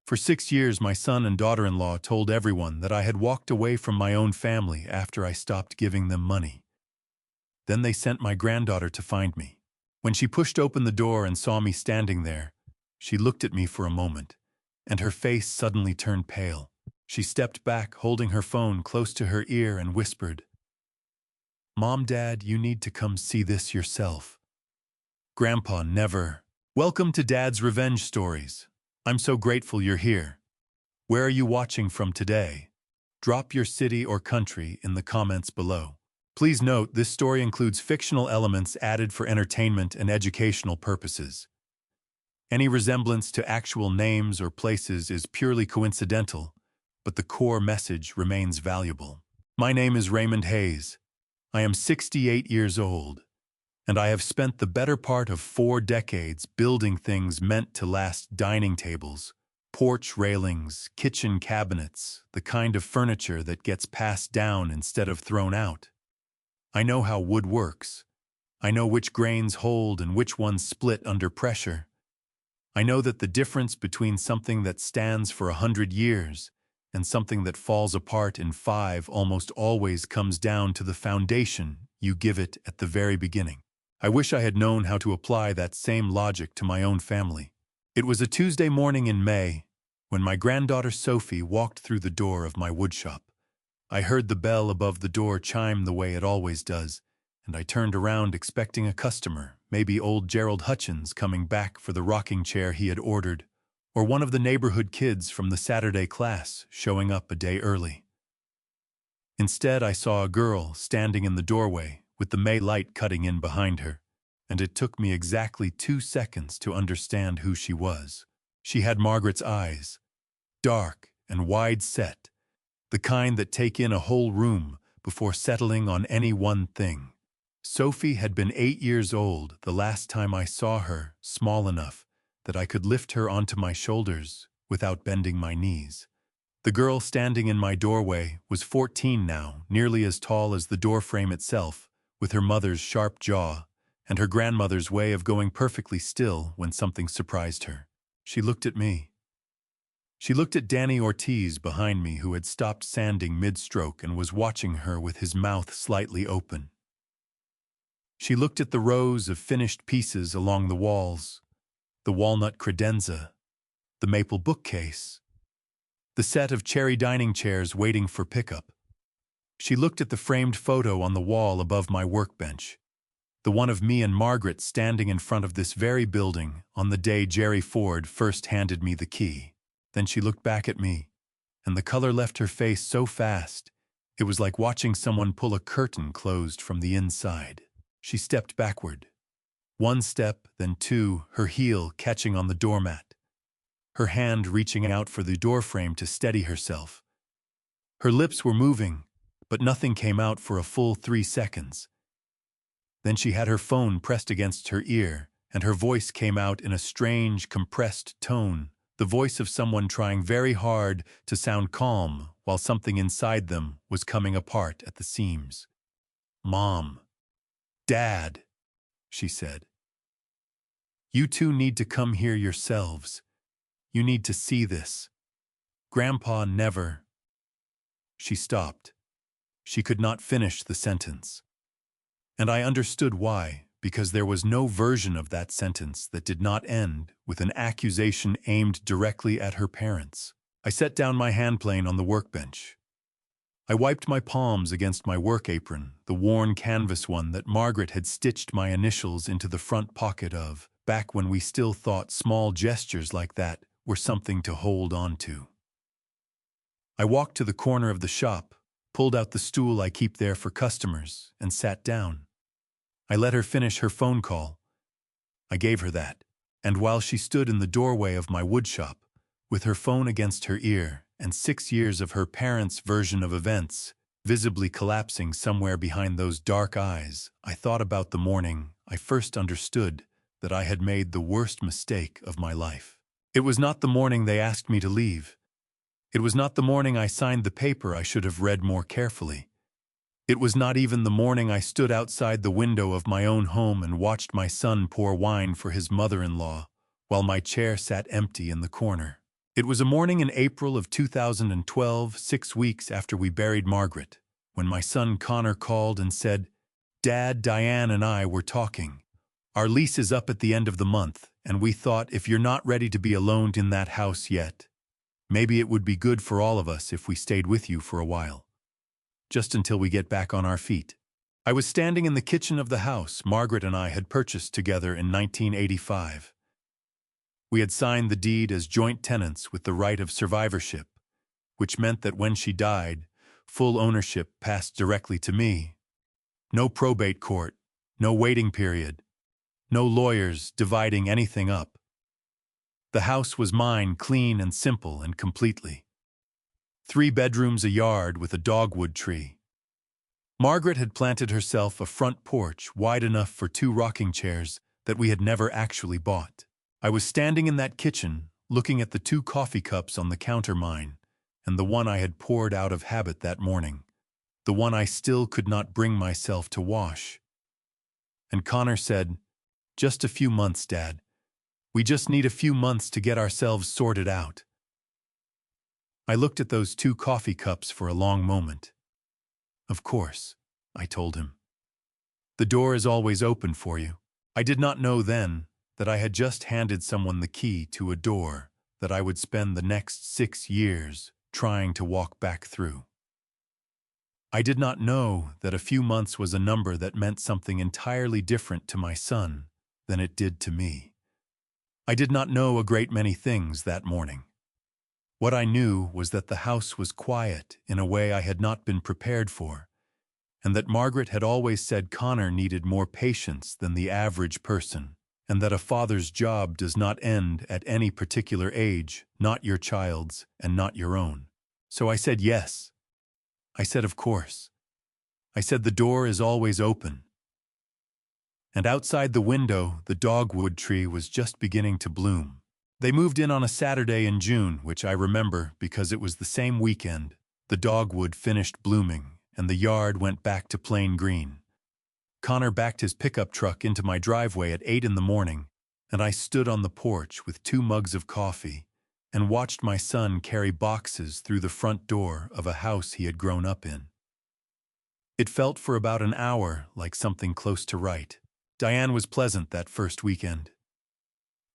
For 6 years, my son and daughter-in-law told everyone that I had walked away from my own family after I stopped giving them money. Then they sent my granddaughter to find me. When she pushed open the door and saw me standing there, she looked at me for a moment, and her face suddenly turned pale. She stepped back, holding her phone close to her ear, and whispered, "Mom, Dad, you need to come see this yourself." Grandpa never. Welcome to Dad's Revenge Stories. I'm so grateful you're here. Where are you watching from today? Drop your city or country in the comments below. Please note, this story includes fictional elements added for entertainment and educational purposes. Any resemblance to actual names or places is purely coincidental, but the core message remains valuable. My name is Raymond Hayes. I am 68 years old, and I have spent the better part of 4 decades building things meant to last: dining tables, porch railings, kitchen cabinets, the kind of furniture that gets passed down instead of thrown out. I know how wood works. I know which grains hold and which ones split under pressure. I know that the difference between something that stands for 100 years and something that falls apart in 5 almost always comes down to the foundation you give it at the very beginning. I wish I had known how to apply that same logic to my own family. It was a Tuesday morning in May when my granddaughter Sophie walked through the door of my woodshop. I heard the bell above the door chime the way it always does, and I turned around expecting a customer, maybe old Gerald Hutchins coming back for the rocking chair he had ordered, or one of the neighborhood kids from the Saturday class showing up a day early. Instead, I saw a girl standing in the doorway with the May light cutting in behind her, and it took me exactly 2 seconds to understand who she was. She had Margaret's eyes, dark and wide-set, the kind that take in a whole room before settling on any one thing. Sophie had been 8 years old the last time I saw her, small enough that I could lift her onto my shoulders without bending my knees. The girl standing in my doorway was 14 now, nearly as tall as the doorframe itself, with her mother's sharp jaw and her grandmother's way of going perfectly still when something surprised her. She looked at me. She looked at Danny Ortiz behind me, who had stopped sanding mid-stroke and was watching her with his mouth slightly open. She looked at the rows of finished pieces along the walls, the walnut credenza, the maple bookcase, the set of cherry dining chairs waiting for pickup. She looked at the framed photo on the wall above my workbench, the one of me and Margaret standing in front of this very building on the day Jerry Ford first handed me the key. Then she looked back at me, and the color left her face so fast, it was like watching someone pull a curtain closed from the inside. She stepped backward. 1 step, then 2, her heel catching on the doormat, her hand reaching out for the doorframe to steady herself. Her lips were moving, but nothing came out for a full 3 seconds. Then she had her phone pressed against her ear, and her voice came out in a strange, compressed tone, the voice of someone trying very hard to sound calm while something inside them was coming apart at the seams. "Mom, Dad," she said. "You two need to come here yourselves. You need to see this. Grandpa never—" She stopped. She could not finish the sentence. And I understood why, because there was no version of that sentence that did not end with an accusation aimed directly at her parents. I set down my handplane on the workbench. I wiped my palms against my work apron, the worn canvas one that Margaret had stitched my initials into the front pocket of, back when we still thought small gestures like that were something to hold on to. I walked to the corner of the shop, pulled out the stool I keep there for customers, and sat down. I let her finish her phone call. I gave her that, and while she stood in the doorway of my woodshop, with her phone against her ear and 6 years of her parents' version of events visibly collapsing somewhere behind those dark eyes, I thought about the morning I first understood that I had made the worst mistake of my life. It was not the morning they asked me to leave. It was not the morning I signed the paper I should have read more carefully. It was not even the morning I stood outside the window of my own home and watched my son pour wine for his mother-in-law while my chair sat empty in the corner. It was a morning in April of 2012, 6 weeks after we buried Margaret, when my son Connor called and said, "Dad, Diane and I were talking. Our lease is up at the end of the month, and we thought if you're not ready to be alone in that house yet, maybe it would be good for all of us if we stayed with you for a while. Just until we get back on our feet." I was standing in the kitchen of the house Margaret and I had purchased together in 1985. We had signed the deed as joint tenants with the right of survivorship, which meant that when she died, full ownership passed directly to me. No probate court, no waiting period, no lawyers dividing anything up. The house was mine, clean and simple and completely. 3 bedrooms, a yard with a dogwood tree. Margaret had planted herself a front porch wide enough for 2 rocking chairs that we had never actually bought. I was standing in that kitchen, looking at the 2 coffee cups on the counter, mine, and the one I had poured out of habit that morning, the one I still could not bring myself to wash. And Connor said, "Just a few months, Dad. We just need a few months to get ourselves sorted out." I looked at those 2 coffee cups for a long moment. "Of course," I told him. "The door is always open for you." I did not know then that I had just handed someone the key to a door that I would spend the next 6 years trying to walk back through. I did not know that a few months was a number that meant something entirely different to my son than it did to me. I did not know a great many things that morning. What I knew was that the house was quiet in a way I had not been prepared for, and that Margaret had always said Connor needed more patience than the average person, and that a father's job does not end at any particular age, not your child's and not your own. So I said yes. I said of course. I said the door is always open. And outside the window, the dogwood tree was just beginning to bloom. They moved in on a Saturday in June, which I remember because it was the same weekend. The dogwood finished blooming, and the yard went back to plain green. Connor backed his pickup truck into my driveway at 8 in the morning, and I stood on the porch with 2 mugs of coffee and watched my son carry boxes through the front door of a house he had grown up in. It felt for about an hour like something close to right. Diane was pleasant that first weekend.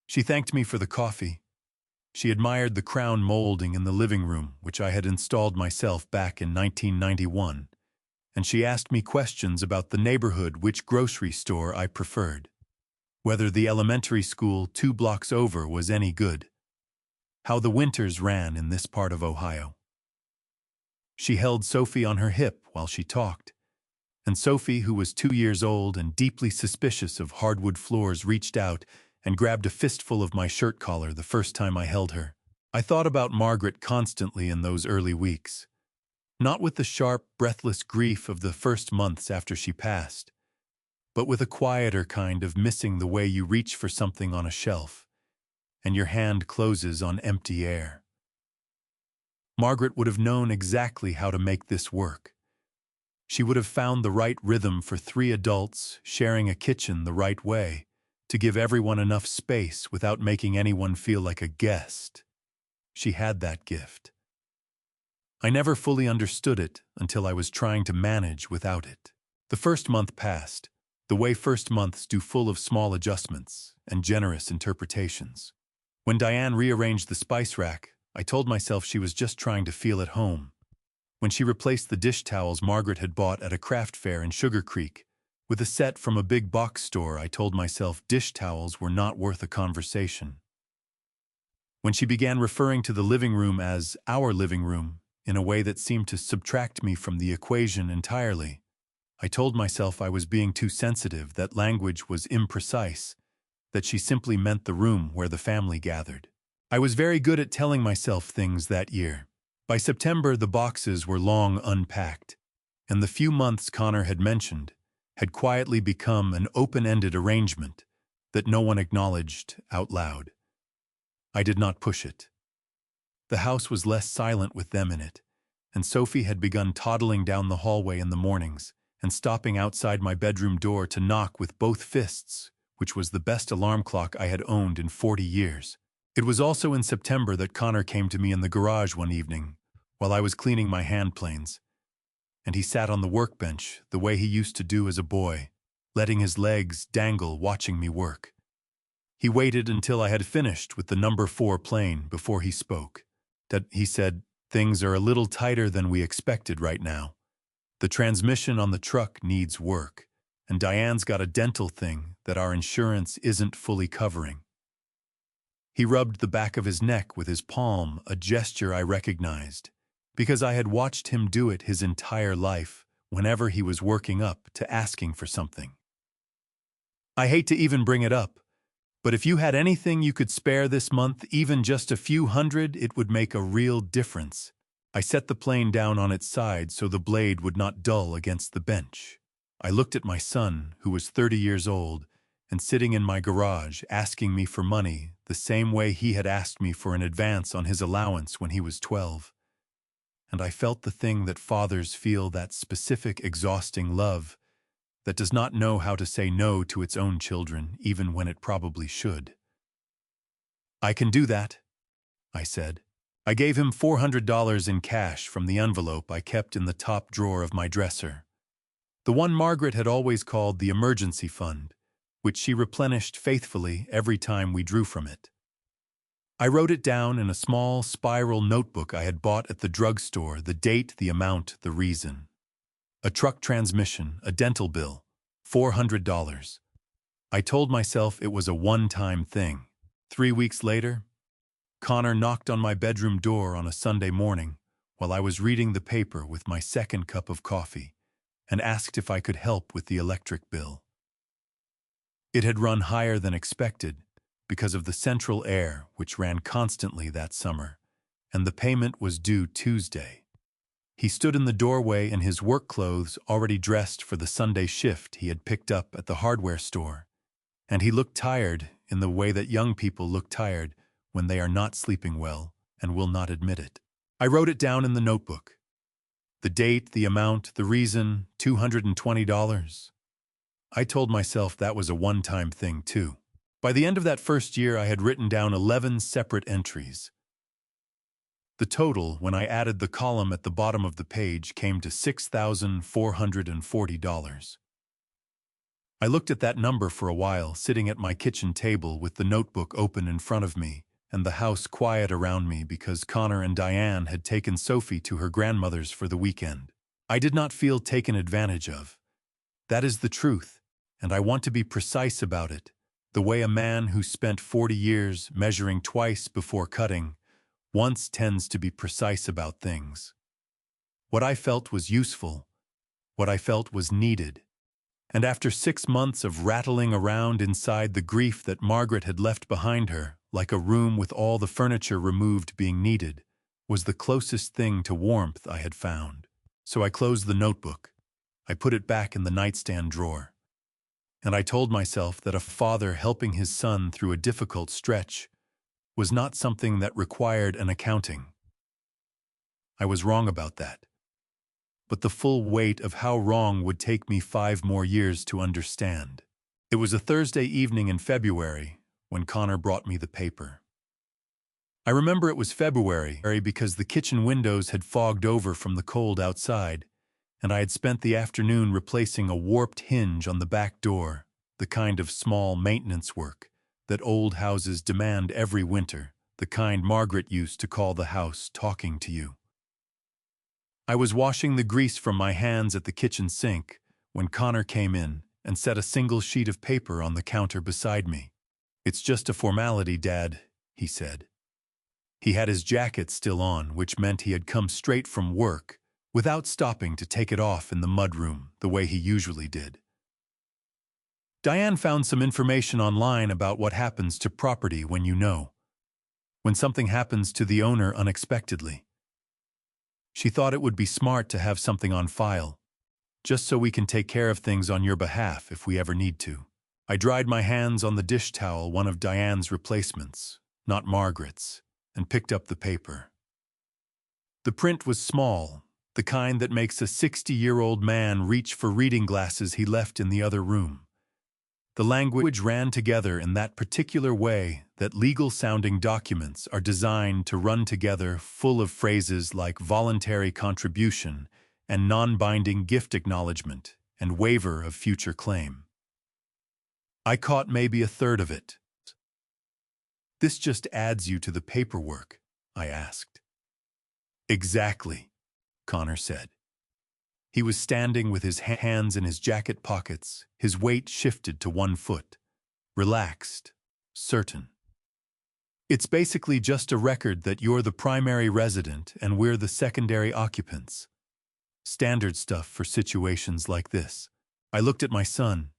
She thanked me for the coffee. She admired the crown molding in the living room, which I had installed myself back in 1991, and she asked me questions about the neighborhood, which grocery store I preferred, whether the elementary school 2 blocks over was any good, how the winters ran in this part of Ohio. She held Sophie on her hip while she talked, and Sophie, who was 2 years old and deeply suspicious of hardwood floors, reached out and grabbed a fistful of my shirt collar the first time I held her. I thought about Margaret constantly in those early weeks, not with the sharp, breathless grief of the first months after she passed, but with a quieter kind of missing the way you reach for something on a shelf, and your hand closes on empty air. Margaret would have known exactly how to make this work. She would have found the right rhythm for 3 adults sharing a kitchen the right way, to give everyone enough space without making anyone feel like a guest. She had that gift. I never fully understood it until I was trying to manage without it. The first month passed, the way first months do, full of small adjustments and generous interpretations. When Diane rearranged the spice rack, I told myself she was just trying to feel at home. When she replaced the dish towels Margaret had bought at a craft fair in Sugar Creek, with a set from a big box store, I told myself dish towels were not worth a conversation. When she began referring to the living room as our living room in a way that seemed to subtract me from the equation entirely, I told myself I was being too sensitive, that language was imprecise, that she simply meant the room where the family gathered. I was very good at telling myself things that year. By September, the boxes were long unpacked, and the few months Connor had mentioned had quietly become an open-ended arrangement that no one acknowledged out loud. I did not push it. The house was less silent with them in it, and Sophie had begun toddling down the hallway in the mornings and stopping outside my bedroom door to knock with both fists, which was the best alarm clock I had owned in 40 years. It was also in September that Connor came to me in the garage one evening while I was cleaning my hand planes, and he sat on the workbench the way he used to do as a boy, letting his legs dangle watching me work. He waited until I had finished with the number 4 plane before he spoke. He said, "Things are a little tighter than we expected right now. The transmission on the truck needs work, and Diane's got a dental thing that our insurance isn't fully covering." He rubbed the back of his neck with his palm, a gesture I recognized, because I had watched him do it his entire life whenever he was working up to asking for something. "I hate to even bring it up, but if you had anything you could spare this month, even just a few hundred, it would make a real difference." I set the plane down on its side so the blade would not dull against the bench. I looked at my son, who was 30 years old, and sitting in my garage asking me for money the same way he had asked me for an advance on his allowance when he was 12. And I felt the thing that fathers feel, that specific, exhausting love that does not know how to say no to its own children, even when it probably should. "I can do that," I said. I gave him $400 in cash from the envelope I kept in the top drawer of my dresser, the one Margaret had always called the emergency fund, which she replenished faithfully every time we drew from it. I wrote it down in a small spiral notebook I had bought at the drugstore, the date, the amount, the reason. A truck transmission, a dental bill, $400. I told myself it was a one-time thing. 3 weeks later, Connor knocked on my bedroom door on a Sunday morning while I was reading the paper with my second cup of coffee and asked if I could help with the electric bill. It had run higher than expected because of the central air, which ran constantly that summer, and the payment was due Tuesday. He stood in the doorway in his work clothes, already dressed for the Sunday shift he had picked up at the hardware store, and he looked tired in the way that young people look tired when they are not sleeping well and will not admit it. I wrote it down in the notebook. The date, the amount, the reason, $220. I told myself that was a one-time thing too. By the end of that first year, I had written down 11 separate entries. The total, when I added the column at the bottom of the page, came to $6,440. I looked at that number for a while, sitting at my kitchen table with the notebook open in front of me and the house quiet around me because Connor and Diane had taken Sophie to her grandmother's for the weekend. I did not feel taken advantage of. That is the truth, and I want to be precise about it, the way a man who spent 40 years measuring twice before cutting once tends to be precise about things. What I felt was useful, what I felt was needed. And after 6 months of rattling around inside the grief that Margaret had left behind her, like a room with all the furniture removed being needed, was the closest thing to warmth I had found. So I closed the notebook. I put it back in the nightstand drawer. And I told myself that a father helping his son through a difficult stretch was not something that required an accounting. I was wrong about that. But the full weight of how wrong would take me 5 more years to understand. It was a Thursday evening in February when Connor brought me the paper. I remember it was February because the kitchen windows had fogged over from the cold outside, and I had spent the afternoon replacing a warped hinge on the back door, the kind of small maintenance work that old houses demand every winter, the kind Margaret used to call the house talking to you. I was washing the grease from my hands at the kitchen sink when Connor came in and set a single sheet of paper on the counter beside me. "It's just a formality, Dad," he said. He had his jacket still on, which meant he had come straight from work without stopping to take it off in the mudroom the way he usually did. "Diane found some information online about what happens to property when when something happens to the owner unexpectedly. She thought it would be smart to have something on file, just so we can take care of things on your behalf if we ever need to." I dried my hands on the dish towel, one of Diane's replacements, not Margaret's, and picked up the paper. The print was small, the kind that makes a 60-year-old man reach for reading glasses he left in the other room. The language ran together in that particular way that legal-sounding documents are designed to run together, full of phrases like voluntary contribution and non-binding gift acknowledgement and waiver of future claim. I caught maybe a third of it. "This just adds you to the paperwork?" I asked. "Exactly," Connor said. He was standing with his hands in his jacket pockets, his weight shifted to one foot. Relaxed, certain. "It's basically just a record that you're the primary resident and we're the secondary occupants. Standard stuff for situations like this." I looked at my son,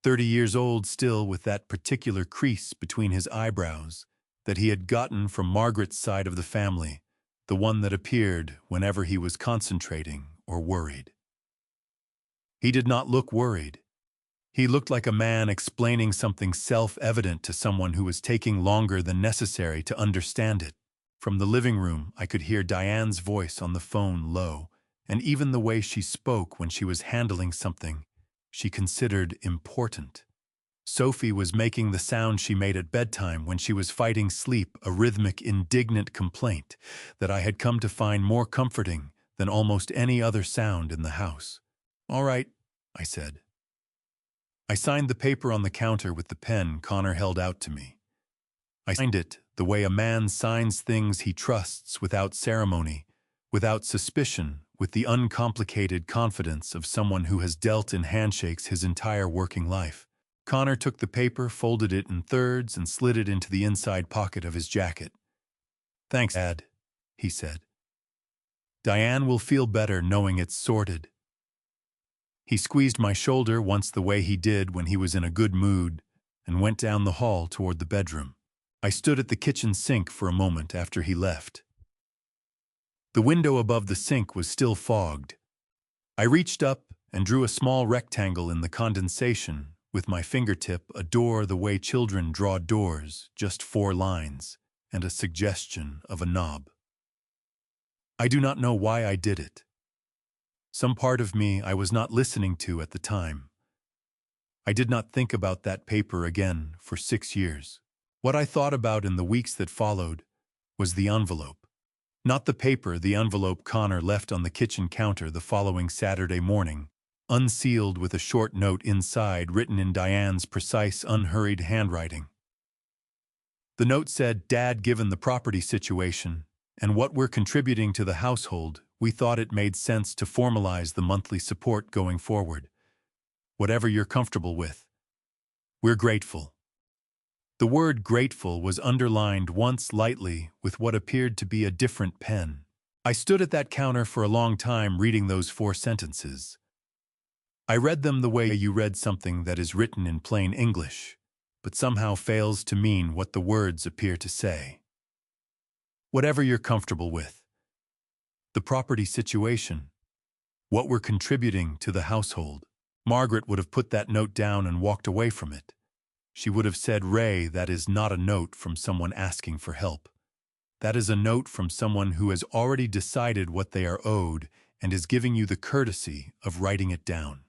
30 years old still, with that particular crease between his eyebrows that he had gotten from Margaret's side of the family, the one that appeared whenever he was concentrating or worried. He did not look worried. He looked like a man explaining something self-evident to someone who was taking longer than necessary to understand it. From the living room, I could hear Diane's voice on the phone low, and even the way she spoke when she was handling something she considered important. Sophie was making the sound she made at bedtime when she was fighting sleep, a rhythmic, indignant complaint that I had come to find more comforting than almost any other sound in the house. "All right," I said. I signed the paper on the counter with the pen Connor held out to me. I signed it the way a man signs things he trusts, without ceremony, without suspicion, with the uncomplicated confidence of someone who has dealt in handshakes his entire working life. Connor took the paper, folded it in thirds, and slid it into the inside pocket of his jacket. "Thanks, Dad," he said. "Diane will feel better knowing it's sorted." He squeezed my shoulder once, the way he did when he was in a good mood, and went down the hall toward the bedroom. I stood at the kitchen sink for a moment after he left. The window above the sink was still fogged. I reached up and drew a small rectangle in the condensation with my fingertip, a door the way children draw doors, just 4 lines, and a suggestion of a knob. I do not know why I did it. Some part of me I was not listening to at the time. I did not think about that paper again for 6 years. What I thought about in the weeks that followed was the envelope. Not the paper, the envelope Connor left on the kitchen counter the following Saturday morning, unsealed with a short note inside written in Diane's precise, unhurried handwriting. The note said, "Dad, given the property situation and what we're contributing to the household, we thought it made sense to formalize the monthly support going forward. Whatever you're comfortable with. We're grateful." The word "grateful" was underlined once lightly with what appeared to be a different pen. I stood at that counter for a long time reading those 4 sentences. I read them the way you read something that is written in plain English, but somehow fails to mean what the words appear to say. Whatever you're comfortable with. The property situation. What we're contributing to the household. Margaret would have put that note down and walked away from it. She would have said, "Ray, that is not a note from someone asking for help. That is a note from someone who has already decided what they are owed and is giving you the courtesy of writing it down."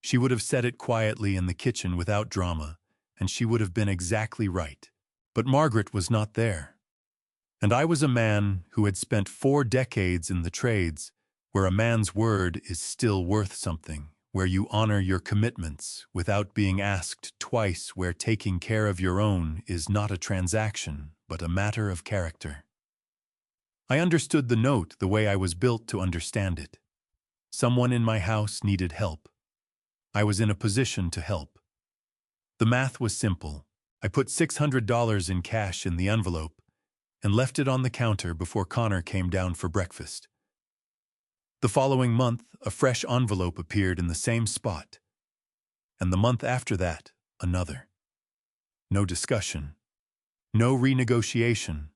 She would have said it quietly in the kitchen without drama, and she would have been exactly right. But Margaret was not there. And I was a man who had spent 4 decades in the trades, where a man's word is still worth something, where you honor your commitments without being asked twice, where taking care of your own is not a transaction, but a matter of character. I understood the note the way I was built to understand it. Someone in my house needed help. I was in a position to help. The math was simple. I put $600 in cash in the envelope and left it on the counter before Connor came down for breakfast. The following month, a fresh envelope appeared in the same spot, and the month after that, another. No discussion, no renegotiation,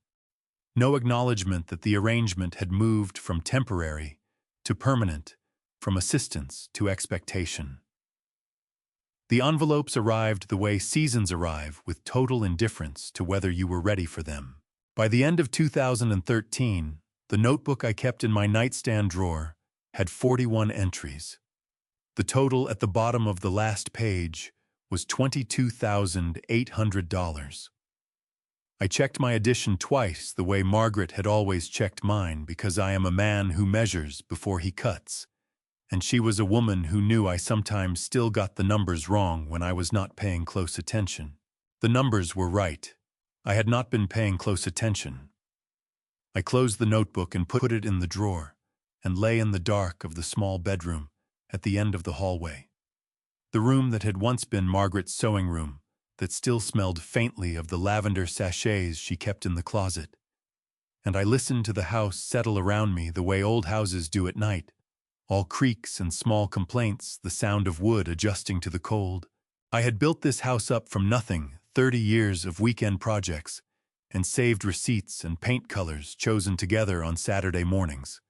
no acknowledgement that the arrangement had moved from temporary to permanent, from assistance to expectation. The envelopes arrived the way seasons arrive, with total indifference to whether you were ready for them. By the end of 2013, the notebook I kept in my nightstand drawer had 41 entries. The total at the bottom of the last page was $22,800. I checked my addition twice the way Margaret had always checked mine because I am a man who measures before he cuts, and she was a woman who knew I sometimes still got the numbers wrong when I was not paying close attention. The numbers were right. I had not been paying close attention. I closed the notebook and put it in the drawer, and lay in the dark of the small bedroom at the end of the hallway. The room that had once been Margaret's sewing room, that still smelled faintly of the lavender sachets she kept in the closet. And I listened to the house settle around me the way old houses do at night, all creaks and small complaints, the sound of wood adjusting to the cold. I had built this house up from nothing, 30 years of weekend projects, and saved receipts and paint colors chosen together on Saturday mornings.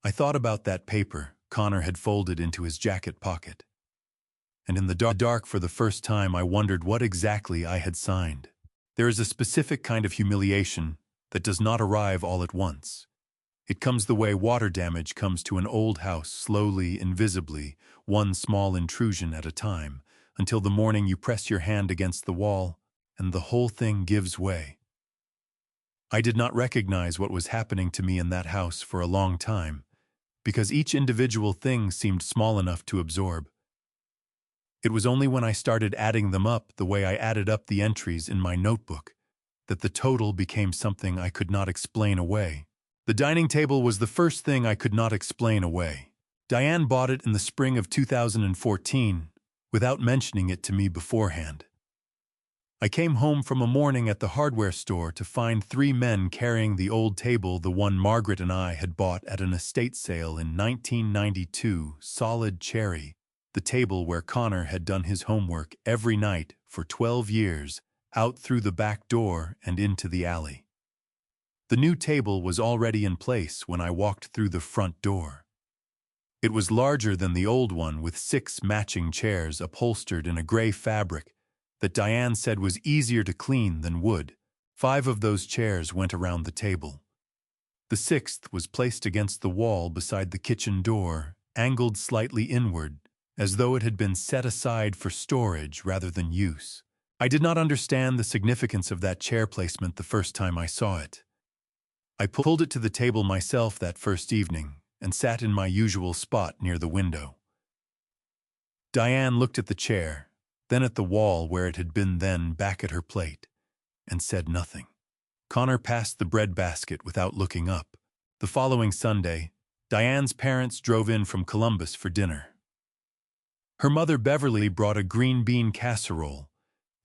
I thought about that paper Connor had folded into his jacket pocket. And in the dark for the first time I wondered what exactly I had signed. There is a specific kind of humiliation that does not arrive all at once. It comes the way water damage comes to an old house, slowly, invisibly, one small intrusion at a time, until the morning you press your hand against the wall and the whole thing gives way. I did not recognize what was happening to me in that house for a long time, because each individual thing seemed small enough to absorb. It was only when I started adding them up the way I added up the entries in my notebook that the total became something I could not explain away. The dining table was the first thing I could not explain away. Diane bought it in the spring of 2014 without mentioning it to me beforehand. I came home from a morning at the hardware store to find 3 men carrying the old table the one Margaret and I had bought at an estate sale in 1992, solid cherry, the table where Connor had done his homework every night for 12 years, out through the back door and into the alley. The new table was already in place when I walked through the front door. It was larger than the old one, with 6 matching chairs upholstered in a gray fabric that Diane said was easier to clean than wood. 5 of those chairs went around the table. The 6th was placed against the wall beside the kitchen door, angled slightly inward, as though it had been set aside for storage rather than use. I did not understand the significance of that chair placement the first time I saw it. I pulled it to the table myself that first evening and sat in my usual spot near the window. Diane looked at the chair, then at the wall where it had been, then back at her plate, and said nothing. Connor passed the bread basket without looking up. The following Sunday, Diane's parents drove in from Columbus for dinner. Her mother Beverly brought a green bean casserole,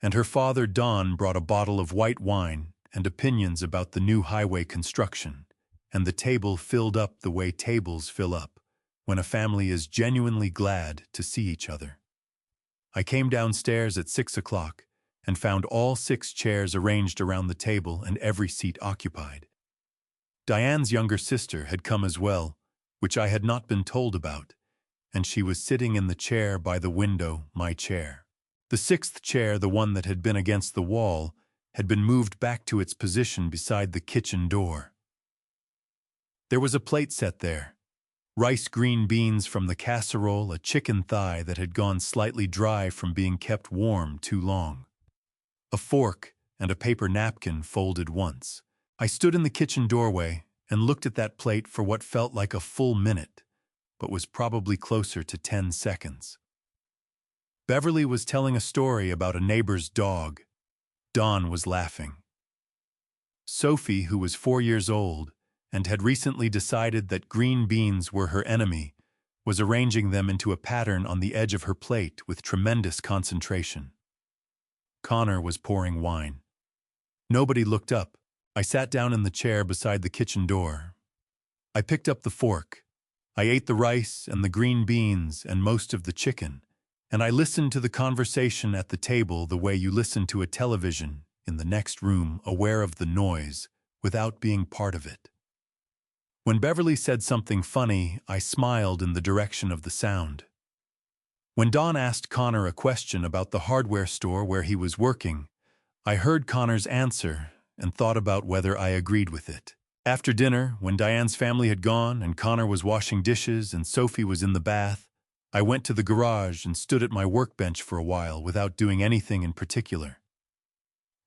and her father Don brought a bottle of white wine and opinions about the new highway construction, and the table filled up the way tables fill up when a family is genuinely glad to see each other. I came downstairs at 6 o'clock and found all 6 chairs arranged around the table and every seat occupied. Diane's younger sister had come as well, which I had not been told about, and she was sitting in the chair by the window, my chair. The 6th chair, the one that had been against the wall, had been moved back to its position beside the kitchen door. There was a plate set there. Rice green beans from the casserole, a chicken thigh that had gone slightly dry from being kept warm too long. A fork and a paper napkin folded once. I stood in the kitchen doorway and looked at that plate for what felt like a full minute, but was probably closer to 10 seconds. Beverly was telling a story about a neighbor's dog. Don was laughing. Sophie, who was 4 years old, and had recently decided that green beans were her enemy, was arranging them into a pattern on the edge of her plate with tremendous concentration. Connor was pouring wine. Nobody looked up. I sat down in the chair beside the kitchen door. I picked up the fork. I ate the rice and the green beans and most of the chicken, and I listened to the conversation at the table the way you listen to a television in the next room, aware of the noise, without being part of it. When Beverly said something funny, I smiled in the direction of the sound. When Don asked Connor a question about the hardware store where he was working, I heard Connor's answer and thought about whether I agreed with it. After dinner, when Diane's family had gone and Connor was washing dishes and Sophie was in the bath, I went to the garage and stood at my workbench for a while without doing anything in particular.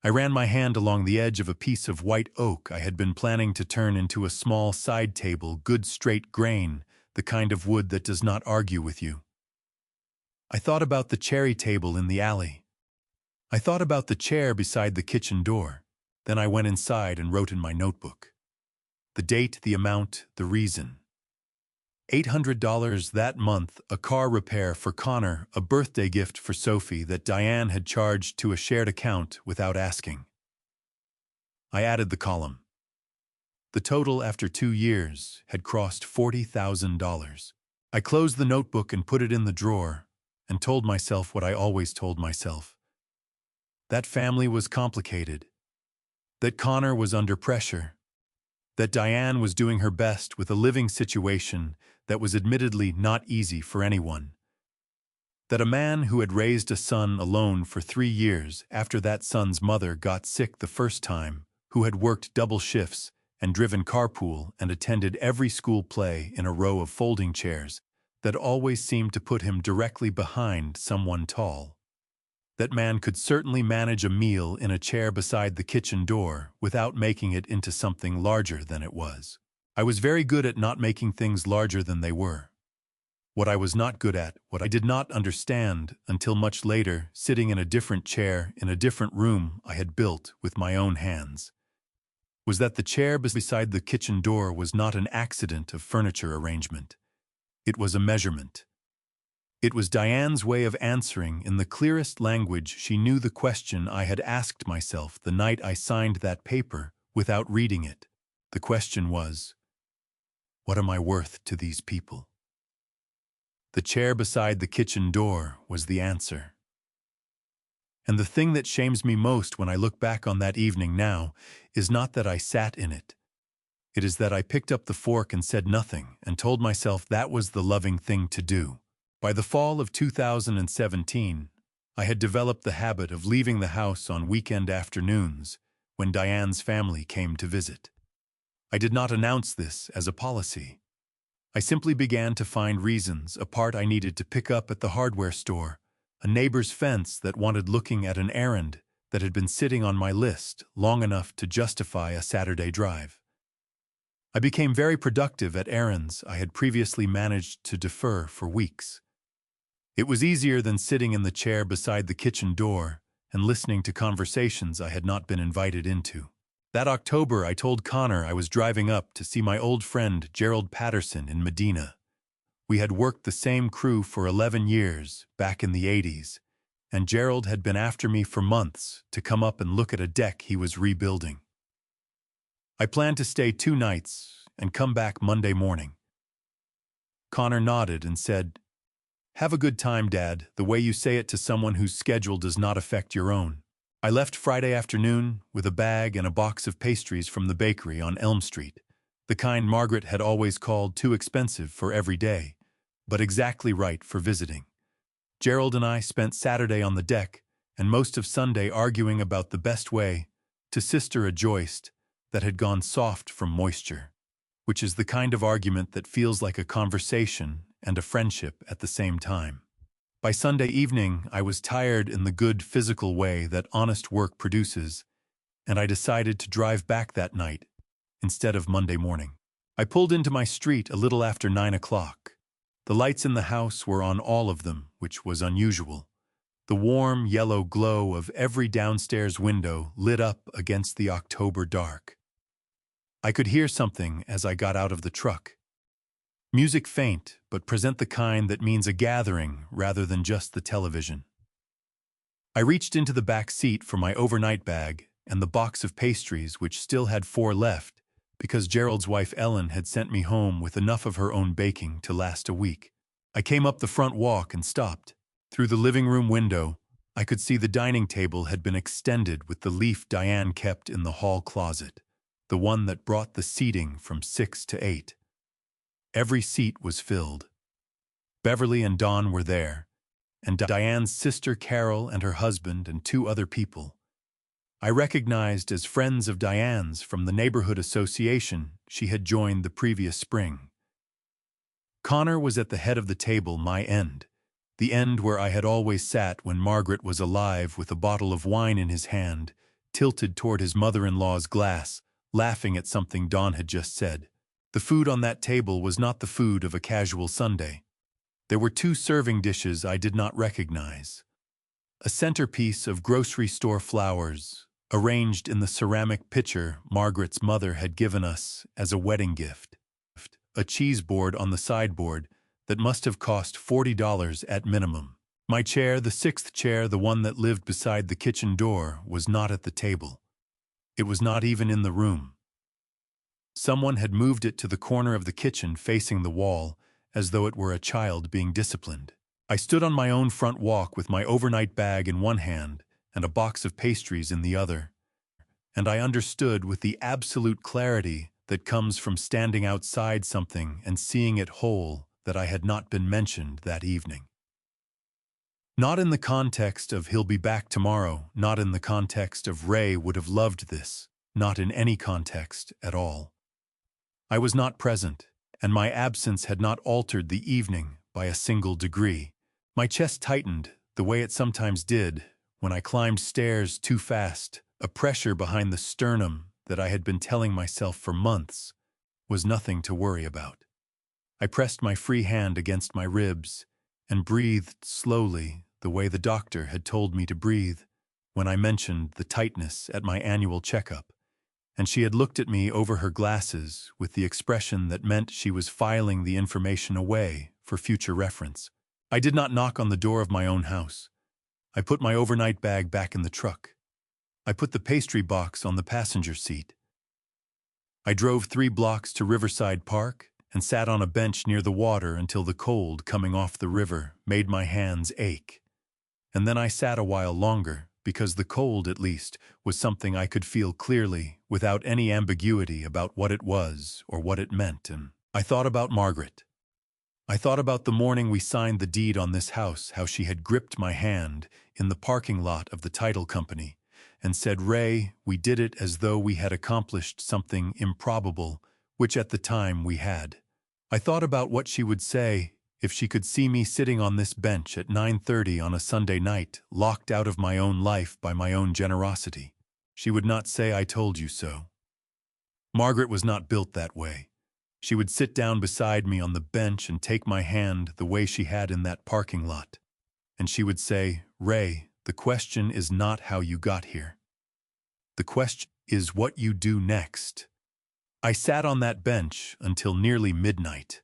I ran my hand along the edge of a piece of white oak I had been planning to turn into a small side table, good straight grain, the kind of wood that does not argue with you. I thought about the cherry table in the alley. I thought about the chair beside the kitchen door. Then I went inside and wrote in my notebook. The date, the amount, the reason. $800 that month, a car repair for Connor, a birthday gift for Sophie that Diane had charged to a shared account without asking. I added the column. The total after 2 years had crossed $40,000. I closed the notebook and put it in the drawer and told myself what I always told myself. That family was complicated. That Connor was under pressure. That Diane was doing her best with a living situation that was admittedly not easy for anyone. That a man who had raised a son alone for 3 years after that son's mother got sick the first time, who had worked double shifts and driven carpool and attended every school play in a row of folding chairs, that always seemed to put him directly behind someone tall. That man could certainly manage a meal in a chair beside the kitchen door without making it into something larger than it was. I was very good at not making things larger than they were. What I was not good at, what I did not understand until much later, sitting in a different chair in a different room I had built with my own hands, was that the chair beside the kitchen door was not an accident of furniture arrangement. It was a measurement. It was Diane's way of answering in the clearest language she knew the question I had asked myself the night I signed that paper without reading it. The question was, what am I worth to these people? The chair beside the kitchen door was the answer. And the thing that shames me most when I look back on that evening now is not that I sat in it. It is that I picked up the fork and said nothing and told myself that was the loving thing to do. By the fall of 2017, I had developed the habit of leaving the house on weekend afternoons when Diane's family came to visit. I did not announce this as a policy. I simply began to find reasons, a part I needed to pick up at the hardware store, a neighbor's fence that wanted looking at, an errand that had been sitting on my list long enough to justify a Saturday drive. I became very productive at errands I had previously managed to defer for weeks. It was easier than sitting in the chair beside the kitchen door and listening to conversations I had not been invited into. That October, I told Connor I was driving up to see my old friend Gerald Patterson in Medina. We had worked the same crew for 11 years, back in the 80s, and Gerald had been after me for months to come up and look at a deck he was rebuilding. I planned to stay 2 nights and come back Monday morning. Connor nodded and said, "Have a good time, Dad, the way you say it to someone whose schedule does not affect your own." I left Friday afternoon with a bag and a box of pastries from the bakery on Elm Street, the kind Margaret had always called too expensive for every day, but exactly right for visiting. Gerald and I spent Saturday on the deck and most of Sunday arguing about the best way to sister a joist that had gone soft from moisture, which is the kind of argument that feels like a conversation and a friendship at the same time. By Sunday evening, I was tired in the good physical way that honest work produces, and I decided to drive back that night instead of Monday morning. I pulled into my street a little after 9 o'clock. The lights in the house were on, all of them, which was unusual. The warm yellow glow of every downstairs window lit up against the October dark. I could hear something as I got out of the truck. Music faint, but present the kind that means a gathering rather than just the television. I reached into the back seat for my overnight bag and the box of pastries, which still had 4 left, because Gerald's wife Ellen had sent me home with enough of her own baking to last a week. I came up the front walk and stopped. Through the living room window, I could see the dining table had been extended with the leaf Diane kept in the hall closet, the one that brought the seating from 6 to 8. Every seat was filled. Beverly and Dawn were there, and Diane's sister Carol and her husband and 2 other people I recognized as friends of Diane's from the neighborhood association she had joined the previous spring. Connor was at the head of the table, my end. The end where I had always sat when Margaret was alive, with a bottle of wine in his hand, tilted toward his mother-in-law's glass, laughing at something Dawn had just said. The food on that table was not the food of a casual Sunday. There were 2 serving dishes I did not recognize. A centerpiece of grocery store flowers, arranged in the ceramic pitcher Margaret's mother had given us as a wedding gift. A cheese board on the sideboard that must have cost $40 at minimum. My chair, the 6th chair, the one that lived beside the kitchen door, was not at the table. It was not even in the room. Someone had moved it to the corner of the kitchen facing the wall, as though it were a child being disciplined. I stood on my own front walk with my overnight bag in one hand and a box of pastries in the other, and I understood with the absolute clarity that comes from standing outside something and seeing it whole that I had not been mentioned that evening. Not in the context of he'll be back tomorrow, not in the context of Ray would have loved this, not in any context at all. I was not present, and my absence had not altered the evening by a single degree. My chest tightened, the way it sometimes did when I climbed stairs too fast. A pressure behind the sternum that I had been telling myself for months was nothing to worry about. I pressed my free hand against my ribs and breathed slowly, the way the doctor had told me to breathe when I mentioned the tightness at my annual checkup, and she had looked at me over her glasses with the expression that meant she was filing the information away for future reference. I did not knock on the door of my own house. I put my overnight bag back in the truck. I put the pastry box on the passenger seat. I drove 3 blocks to Riverside Park and sat on a bench near the water until the cold coming off the river made my hands ache. And then I sat a while longer, because the cold, at least, was something I could feel clearly, without any ambiguity about what it was or what it meant, and I thought about Margaret. I thought about the morning we signed the deed on this house, how she had gripped my hand in the parking lot of the title company and said, "Ray, we did it as though we had accomplished something improbable, which at the time we had." I thought about what she would say if she could see me sitting on this bench at 9:30 on a Sunday night, locked out of my own life by my own generosity. She would not say, "I told you so." Margaret was not built that way. She would sit down beside me on the bench and take my hand the way she had in that parking lot. And she would say, "Ray, the question is not how you got here. The question is what you do next." I sat on that bench until nearly midnight.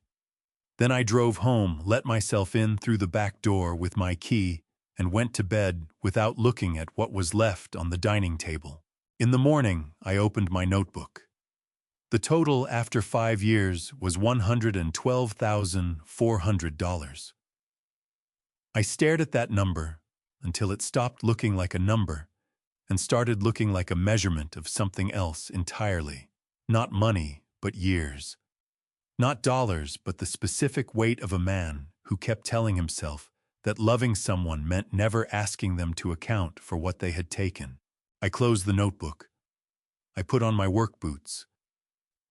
Then I drove home, let myself in through the back door with my key, and went to bed without looking at what was left on the dining table. In the morning, I opened my notebook. The total after 5 years was $112,400. I stared at that number until it stopped looking like a number and started looking like a measurement of something else entirely. Not money, but years. Not dollars, but the specific weight of a man who kept telling himself that loving someone meant never asking them to account for what they had taken. I closed the notebook. I put on my work boots.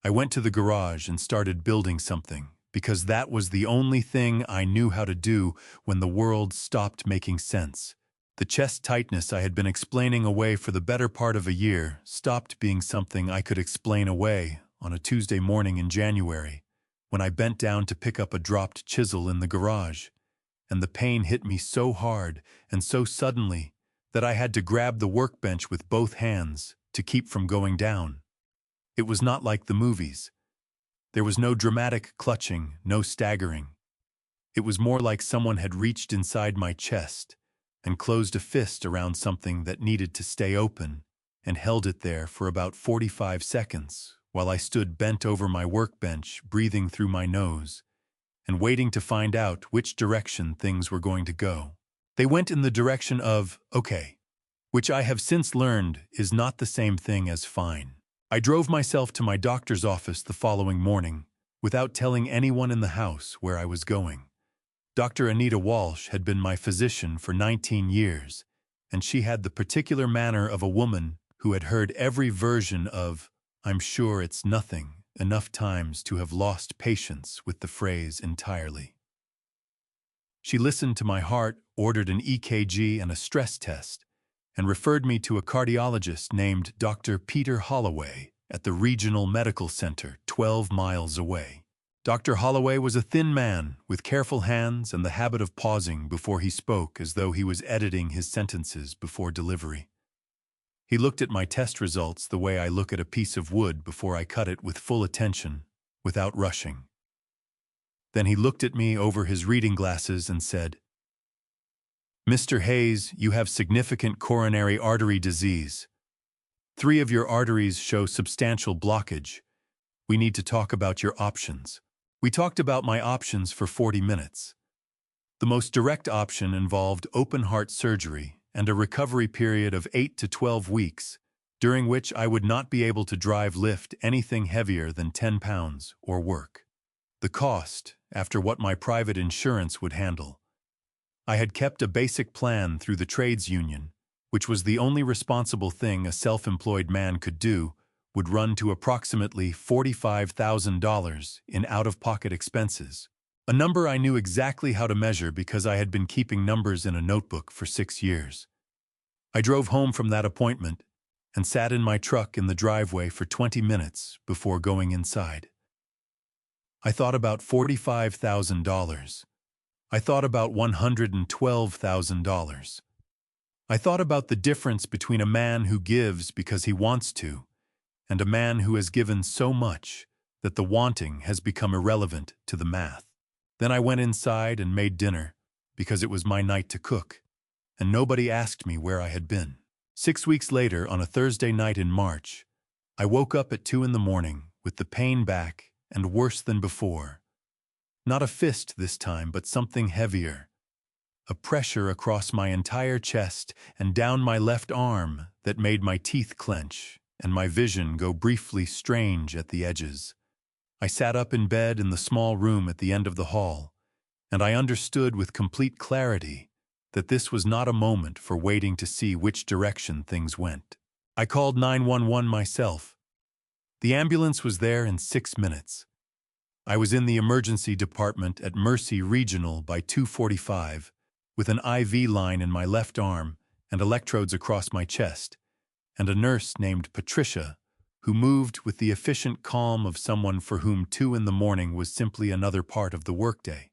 I went to the garage and started building something, because that was the only thing I knew how to do when the world stopped making sense. The chest tightness I had been explaining away for the better part of a year stopped being something I could explain away on a Tuesday morning in January, when I bent down to pick up a dropped chisel in the garage, and the pain hit me so hard and so suddenly that I had to grab the workbench with both hands to keep from going down. It was not like the movies. There was no dramatic clutching, no staggering. It was more like someone had reached inside my chest and closed a fist around something that needed to stay open and held it there for about 45 seconds while I stood bent over my workbench, breathing through my nose and waiting to find out which direction things were going to go. They went in the direction of okay, which I have since learned is not the same thing as fine. I drove myself to my doctor's office the following morning without telling anyone in the house where I was going. Dr. Anita Walsh had been my physician for 19 years, and she had the particular manner of a woman who had heard every version of "I'm sure it's nothing" enough times to have lost patience with the phrase entirely. She listened to my heart, ordered an EKG and a stress test, and referred me to a cardiologist named Dr. Peter Holloway at the Regional Medical Center 12 miles away. Dr. Holloway was a thin man with careful hands and the habit of pausing before he spoke as though he was editing his sentences before delivery. He looked at my test results the way I look at a piece of wood before I cut it with full attention, without rushing. Then he looked at me over his reading glasses and said, "Mr. Hayes, you have significant coronary artery disease. 3 of your arteries show substantial blockage. We need to talk about your options." We talked about my options for 40 minutes. The most direct option involved open-heart surgery and a recovery period of 8 to 12 weeks, during which I would not be able to lift anything heavier than 10 pounds or work. The cost, after what my private insurance would handle. I had kept a basic plan through the trades union, which was the only responsible thing a self-employed man could do, would run to approximately $45,000 in out-of-pocket expenses, a number I knew exactly how to measure because I had been keeping numbers in a notebook for 6 years. I drove home from that appointment and sat in my truck in the driveway for 20 minutes before going inside. I thought about $45,000. I thought about $112,000. I thought about the difference between a man who gives because he wants to and a man who has given so much that the wanting has become irrelevant to the math. Then I went inside and made dinner because it was my night to cook, and nobody asked me where I had been. 6 weeks later, on a Thursday night in March, I woke up at 2 in the morning with the pain back and worse than before. Not a fist this time, but something heavier. A pressure across my entire chest and down my left arm that made my teeth clench and my vision go briefly strange at the edges. I sat up in bed in the small room at the end of the hall, and I understood with complete clarity that this was not a moment for waiting to see which direction things went. I called 911 myself. The ambulance was there in 6 minutes. I was in the emergency department at Mercy Regional by 2:45, with an IV line in my left arm and electrodes across my chest, and a nurse named Patricia, who moved with the efficient calm of someone for whom 2 in the morning was simply another part of the workday.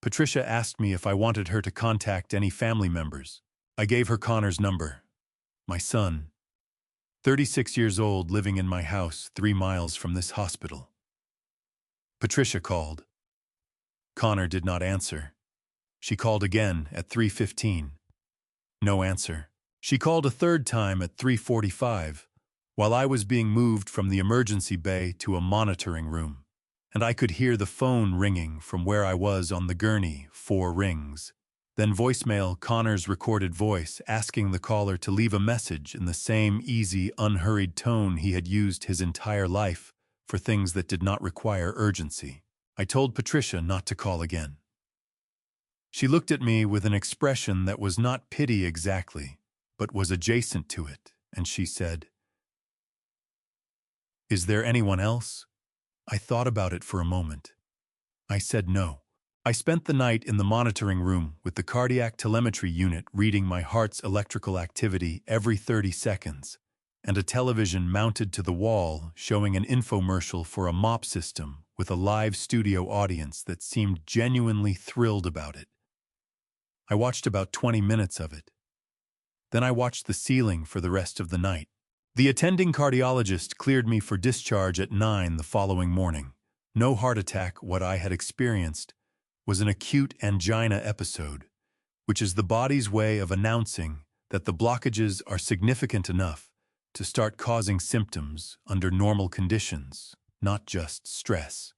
Patricia asked me if I wanted her to contact any family members. I gave her Connor's number. My son, 36 years old, living in my house 3 miles from this hospital. Patricia called. Connor did not answer. She called again at 3:15. No answer. She called a third time at 3:45, while I was being moved from the emergency bay to a monitoring room, and I could hear the phone ringing from where I was on the gurney, 4 rings. Then voicemail, Connor's recorded voice asking the caller to leave a message in the same easy, unhurried tone he had used his entire life for things that did not require urgency. I told Patricia not to call again. She looked at me with an expression that was not pity exactly, but was adjacent to it, and she said, "Is there anyone else?" I thought about it for a moment. I said no. I spent the night in the monitoring room with the cardiac telemetry unit reading my heart's electrical activity every 30 seconds, and a television mounted to the wall showing an infomercial for a mop system with a live studio audience that seemed genuinely thrilled about it. I watched about 20 minutes of it. Then I watched the ceiling for the rest of the night. The attending cardiologist cleared me for discharge at 9 the following morning. No heart attack. What I had experienced was an acute angina episode, which is the body's way of announcing that the blockages are significant enough to start causing symptoms under normal conditions, not just stress.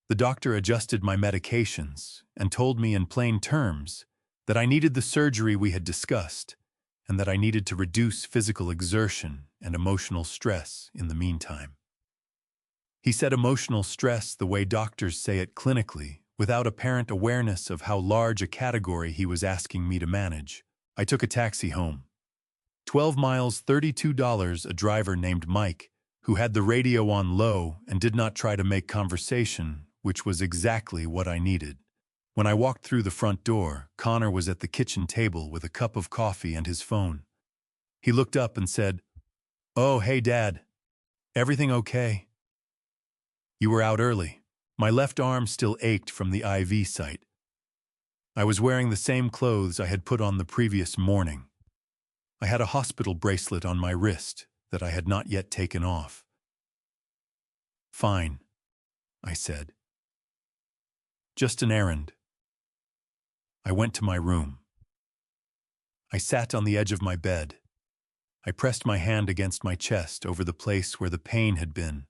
The doctor adjusted my medications and told me in plain terms that I needed the surgery we had discussed and that I needed to reduce physical exertion and emotional stress in the meantime. He said emotional stress the way doctors say it clinically, without apparent awareness of how large a category he was asking me to manage. I took a taxi home. 12 miles, $32, a driver named Mike, who had the radio on low and did not try to make conversation, which was exactly what I needed. When I walked through the front door, Connor was at the kitchen table with a cup of coffee and his phone. He looked up and said, "Oh, hey, Dad. Everything okay?" "You were out early." My left arm still ached from the IV site. I was wearing the same clothes I had put on the previous morning. I had a hospital bracelet on my wrist that I had not yet taken off. "Fine," I said. "Just an errand." I went to my room. I sat on the edge of my bed. I pressed my hand against my chest over the place where the pain had been,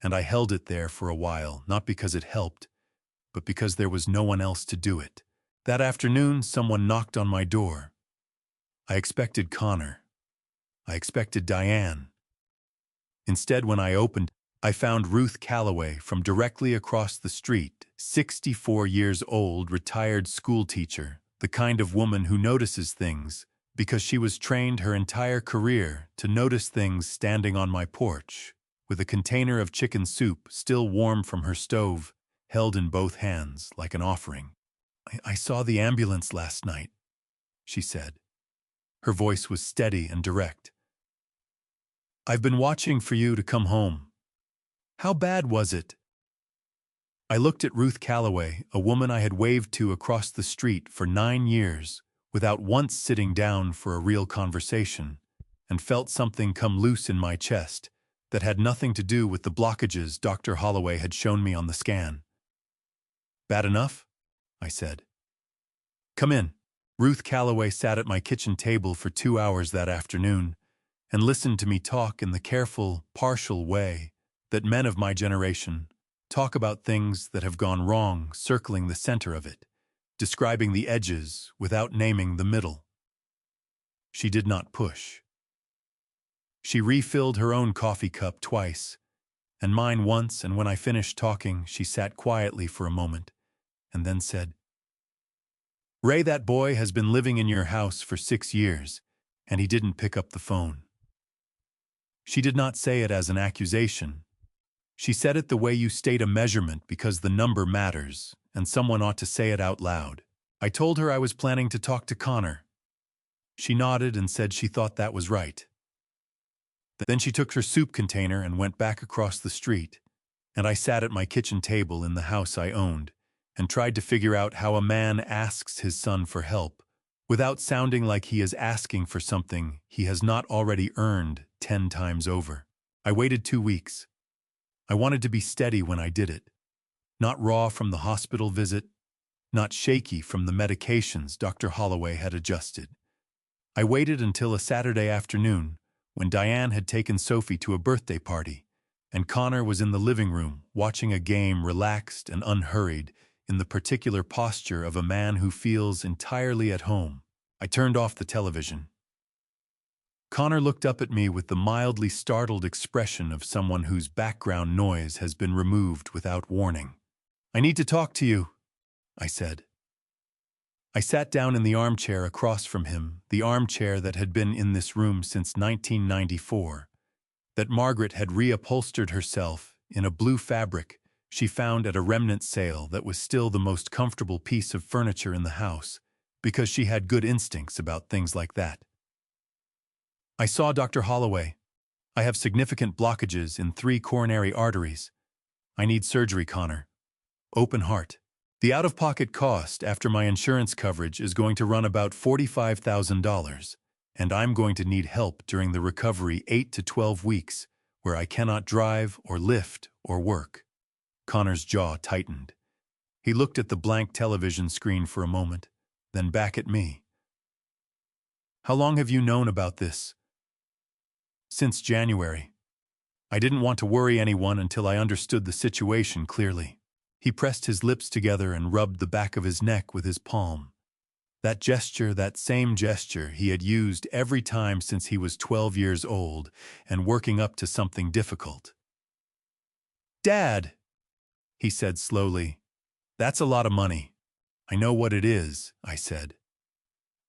and I held it there for a while, not because it helped, but because there was no one else to do it. That afternoon, someone knocked on my door. I expected Connor. I expected Diane. Instead, when I opened, I found Ruth Calloway from directly across the street, 64 years old, retired schoolteacher, the kind of woman who notices things because she was trained her entire career to notice things standing on my porch, with a container of chicken soup still warm from her stove, held in both hands like an offering. I saw the ambulance last night," she said. Her voice was steady and direct. "I've been watching for you to come home. How bad was it?" I looked at Ruth Calloway, a woman I had waved to across the street for 9 years, without once sitting down for a real conversation, and felt something come loose in my chest that had nothing to do with the blockages Dr. Holloway had shown me on the scan. "Bad enough?" I said. "Come in." Ruth Calloway sat at my kitchen table for 2 hours that afternoon and listened to me talk in the careful, partial way that men of my generation talk about things that have gone wrong, circling the center of it, describing the edges without naming the middle. She did not push. She refilled her own coffee cup twice, and mine once, and when I finished talking, she sat quietly for a moment and then said, "Ray, that boy has been living in your house for 6 years, and he didn't pick up the phone." She did not say it as an accusation. She said it the way you state a measurement because the number matters, and someone ought to say it out loud. I told her I was planning to talk to Connor. She nodded and said she thought that was right. Then she took her soup container and went back across the street, and I sat at my kitchen table in the house I owned and tried to figure out how a man asks his son for help without sounding like he is asking for something he has not already earned 10 times over. I waited 2 weeks. I wanted to be steady when I did it, not raw from the hospital visit, not shaky from the medications Dr. Holloway had adjusted. I waited until a Saturday afternoon when Diane had taken Sophie to a birthday party, and Connor was in the living room watching a game, relaxed and unhurried, in the particular posture of a man who feels entirely at home. I turned off the television. Connor looked up at me with the mildly startled expression of someone whose background noise has been removed without warning. "I need to talk to you," I said. I sat down in the armchair across from him, the armchair that had been in this room since 1994, that Margaret had reupholstered herself in a blue fabric she found at a remnant sale that was still the most comfortable piece of furniture in the house, because she had good instincts about things like that. "I saw Dr. Holloway. I have significant blockages in 3 coronary arteries. I need surgery, Connor. Open heart. The out-of-pocket cost after my insurance coverage is going to run about $45,000, and I'm going to need help during the recovery 8 to 12 weeks, where I cannot drive or lift or work." Connor's jaw tightened. He looked at the blank television screen for a moment, then back at me. "How long have you known about this?" "Since January. I didn't want to worry anyone until I understood the situation clearly." He pressed his lips together and rubbed the back of his neck with his palm. That gesture, that same gesture he had used every time since he was 12 years old and working up to something difficult. "Dad," he said slowly, "that's a lot of money." "I know what it is," I said.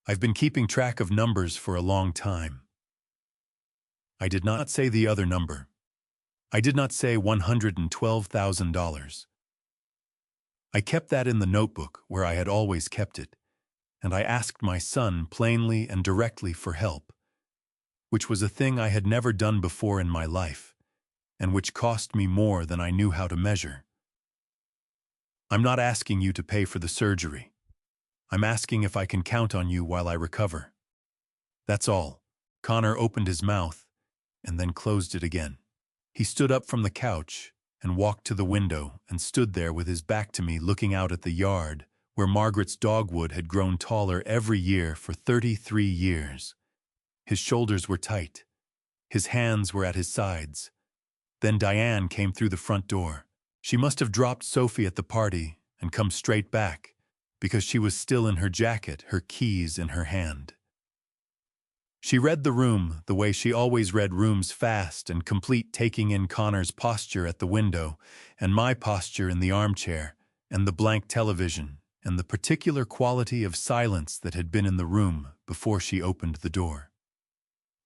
"I've been keeping track of numbers for a long time." I did not say the other number. I did not say $112,000. I kept that in the notebook where I had always kept it, and I asked my son plainly and directly for help, which was a thing I had never done before in my life, and which cost me more than I knew how to measure. I'm not asking you to pay for the surgery. I'm asking if I can count on you while I recover. That's all. Connor opened his mouth and then closed it again. He stood up from the couch and walked to the window and stood there with his back to me looking out at the yard where Margaret's dogwood had grown taller every year for 33 years. His shoulders were tight. His hands were at his sides. Then Diane came through the front door. She must have dropped Sophie at the party and come straight back, because she was still in her jacket, her keys in her hand. She read the room the way she always read rooms, fast and complete, taking in Connor's posture at the window, and my posture in the armchair, and the blank television, and the particular quality of silence that had been in the room before she opened the door.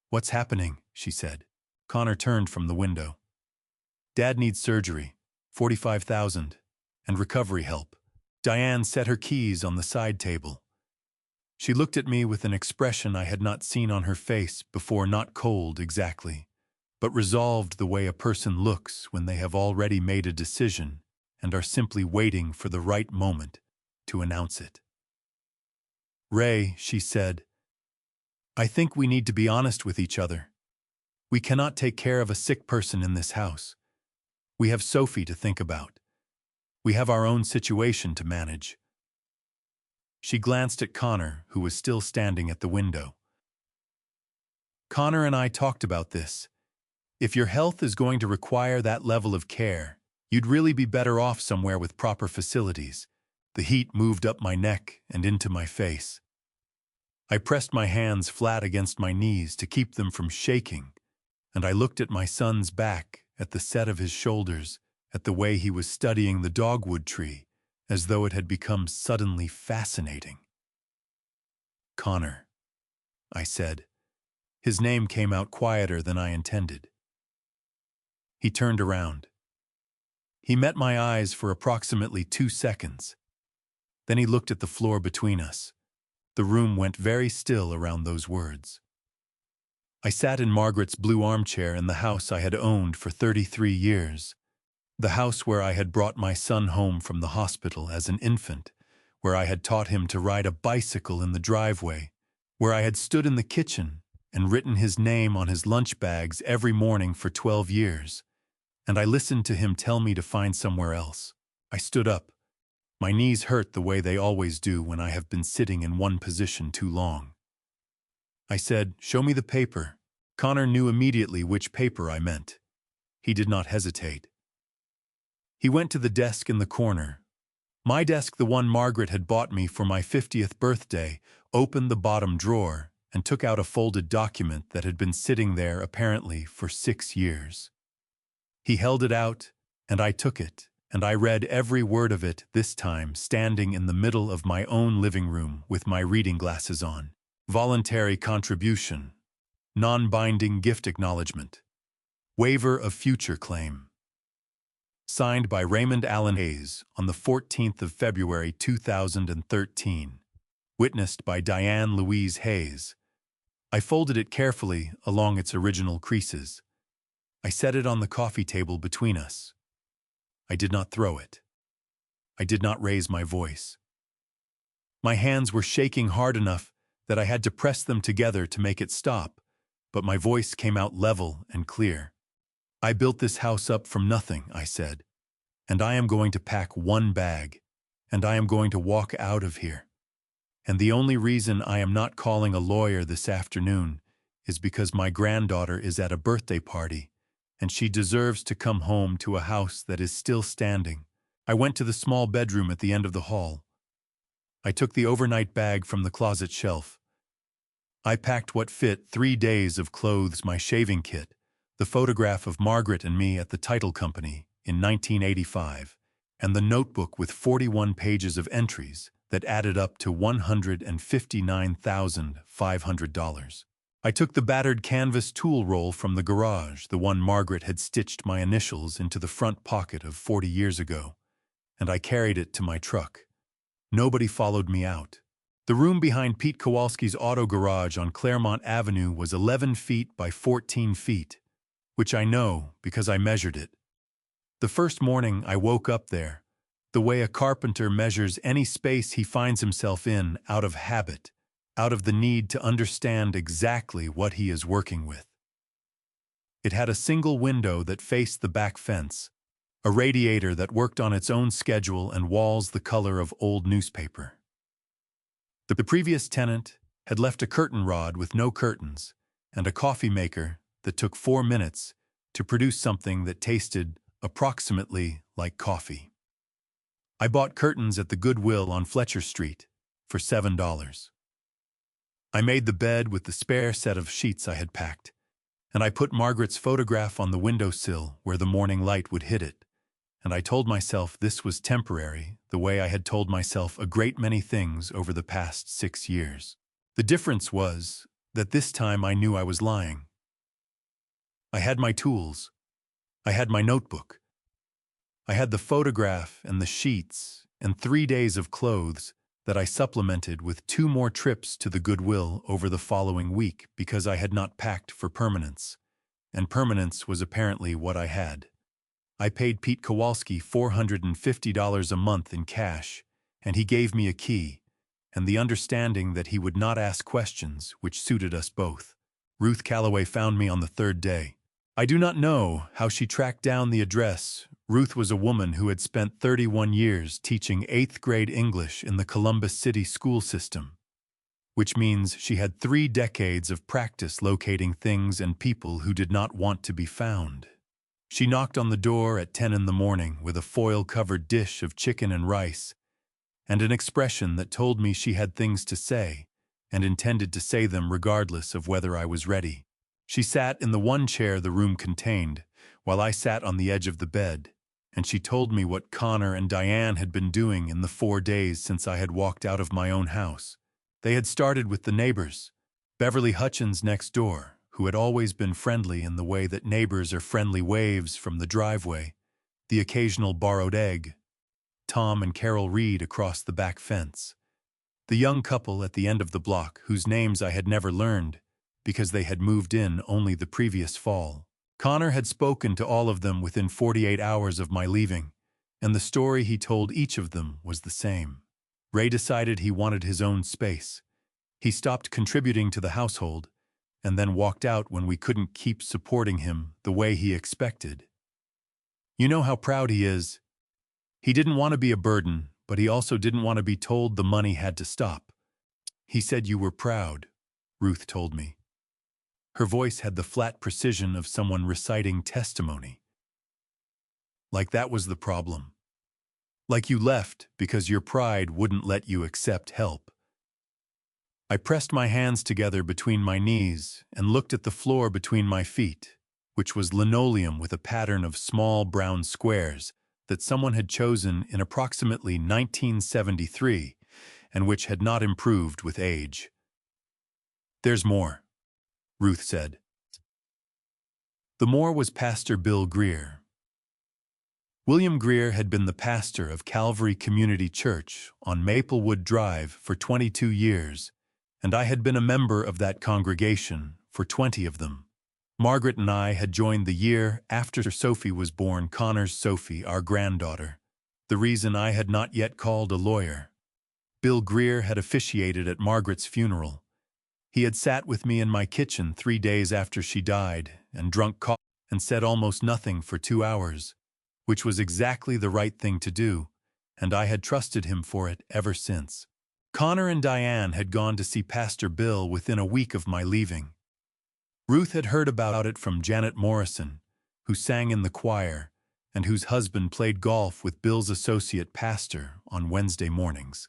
"What's happening?" she said. Connor turned from the window. "Dad needs surgery, 45,000, and recovery help." Diane set her keys on the side table. She looked at me with an expression I had not seen on her face before, not cold exactly, but resolved the way a person looks when they have already made a decision and are simply waiting for the right moment to announce it. "Ray," she said, "I think we need to be honest with each other. We cannot take care of a sick person in this house. We have Sophie to think about. We have our own situation to manage." She glanced at Connor, who was still standing at the window. "Connor and I talked about this. If your health is going to require that level of care, you'd really be better off somewhere with proper facilities." The heat moved up my neck and into my face. I pressed my hands flat against my knees to keep them from shaking, and I looked at my son's back, at the set of his shoulders, at the way he was studying the dogwood tree, as though it had become suddenly fascinating. "Connor," I said. His name came out quieter than I intended. He turned around. He met my eyes for approximately 2 seconds. Then he looked at the floor between us. The room went very still around those words. I sat in Margaret's blue armchair in the house I had owned for 33 years. The house where I had brought my son home from the hospital as an infant, where I had taught him to ride a bicycle in the driveway, where I had stood in the kitchen and written his name on his lunch bags every morning for 12 years, and I listened to him tell me to find somewhere else. I stood up. My knees hurt the way they always do when I have been sitting in one position too long. I said, "Show me the paper." Connor knew immediately which paper I meant. He did not hesitate. He went to the desk in the corner. My desk, the one Margaret had bought me for my 50th birthday, opened the bottom drawer and took out a folded document that had been sitting there apparently for 6 years. He held it out, and I took it, and I read every word of it, this time standing in the middle of my own living room with my reading glasses on. Voluntary contribution. Non-binding gift acknowledgement. Waiver of future claim. Signed by Raymond Allen Hayes on the 14th of February 2013. Witnessed by Diane Louise Hayes. I folded it carefully along its original creases. I set it on the coffee table between us. I did not throw it. I did not raise my voice. My hands were shaking hard enough that I had to press them together to make it stop, but my voice came out level and clear. "I built this house up from nothing," I said, "and I am going to pack one bag, and I am going to walk out of here. And the only reason I am not calling a lawyer this afternoon is because my granddaughter is at a birthday party, and she deserves to come home to a house that is still standing." I went to the small bedroom at the end of the hall. I took the overnight bag from the closet shelf. I packed what fit 3 days of clothes, my shaving kit, the photograph of Margaret and me at the title company in 1985, and the notebook with 41 pages of entries that added up to $159,500. I took the battered canvas tool roll from the garage, the one Margaret had stitched my initials into the front pocket of 40 years ago, and I carried it to my truck. Nobody followed me out. The room behind Pete Kowalski's auto garage on Claremont Avenue was 11 feet by 14 feet, which I know because I measured it. The first morning I woke up there, the way a carpenter measures any space he finds himself in out of habit, out of the need to understand exactly what he is working with. It had a single window that faced the back fence, a radiator that worked on its own schedule, and walls the color of old newspaper. The previous tenant had left a curtain rod with no curtains and a coffee maker that took 4 minutes to produce something that tasted approximately like coffee. I bought curtains at the Goodwill on Fletcher Street for $7. I made the bed with the spare set of sheets I had packed, and I put Margaret's photograph on the windowsill where the morning light would hit it, and I told myself this was temporary, the way I had told myself a great many things over the past 6 years. The difference was that this time I knew I was lying. I had my tools. I had my notebook. I had the photograph and the sheets and 3 days of clothes that I supplemented with 2 more trips to the Goodwill over the following week because I had not packed for permanence, and permanence was apparently what I had. I paid Pete Kowalski $450 a month in cash, and he gave me a key, and the understanding that he would not ask questions, which suited us both. Ruth Calloway found me on the 3rd day. I do not know how she tracked down the address. Ruth was a woman who had spent 31 years teaching 8th grade English in the Columbus City school system, which means she had 3 decades of practice locating things and people who did not want to be found. She knocked on the door at 10 in the morning with a foil-covered dish of chicken and rice, and an expression that told me she had things to say, and intended to say them regardless of whether I was ready. She sat in the one chair the room contained, while I sat on the edge of the bed, and she told me what Connor and Diane had been doing in the 4 days since I had walked out of my own house. They had started with the neighbors, Beverly Hutchins next door, who had always been friendly in the way that neighbors are friendly waves from the driveway, the occasional borrowed egg, Tom and Carol Reed across the back fence, the young couple at the end of the block whose names I had never learned because they had moved in only the previous fall. Connor had spoken to all of them within 48 hours of my leaving, and the story he told each of them was the same. Ray decided he wanted his own space. He stopped contributing to the household, and then walked out when we couldn't keep supporting him the way he expected. You know how proud he is. He didn't want to be a burden, but he also didn't want to be told the money had to stop. He said you were proud, Ruth told me. Her voice had the flat precision of someone reciting testimony. Like that was the problem. Like you left because your pride wouldn't let you accept help. I pressed my hands together between my knees and looked at the floor between my feet, which was linoleum with a pattern of small brown squares that someone had chosen in approximately 1973 and which had not improved with age. There's more, Ruth said. The more was Pastor Bill Greer. William Greer had been the pastor of Calvary Community Church on Maplewood Drive for 22 years, and I had been a member of that congregation for 20 of them. Margaret and I had joined the year after Sophie was born, Connor's Sophie, our granddaughter, the reason I had not yet called a lawyer. Bill Greer had officiated at Margaret's funeral. He had sat with me in my kitchen 3 days after she died and drunk coffee and said almost nothing for 2 hours, which was exactly the right thing to do, and I had trusted him for it ever since. Connor and Diane had gone to see Pastor Bill within a week of my leaving. Ruth had heard about it from Janet Morrison, who sang in the choir and whose husband played golf with Bill's associate pastor on Wednesday mornings.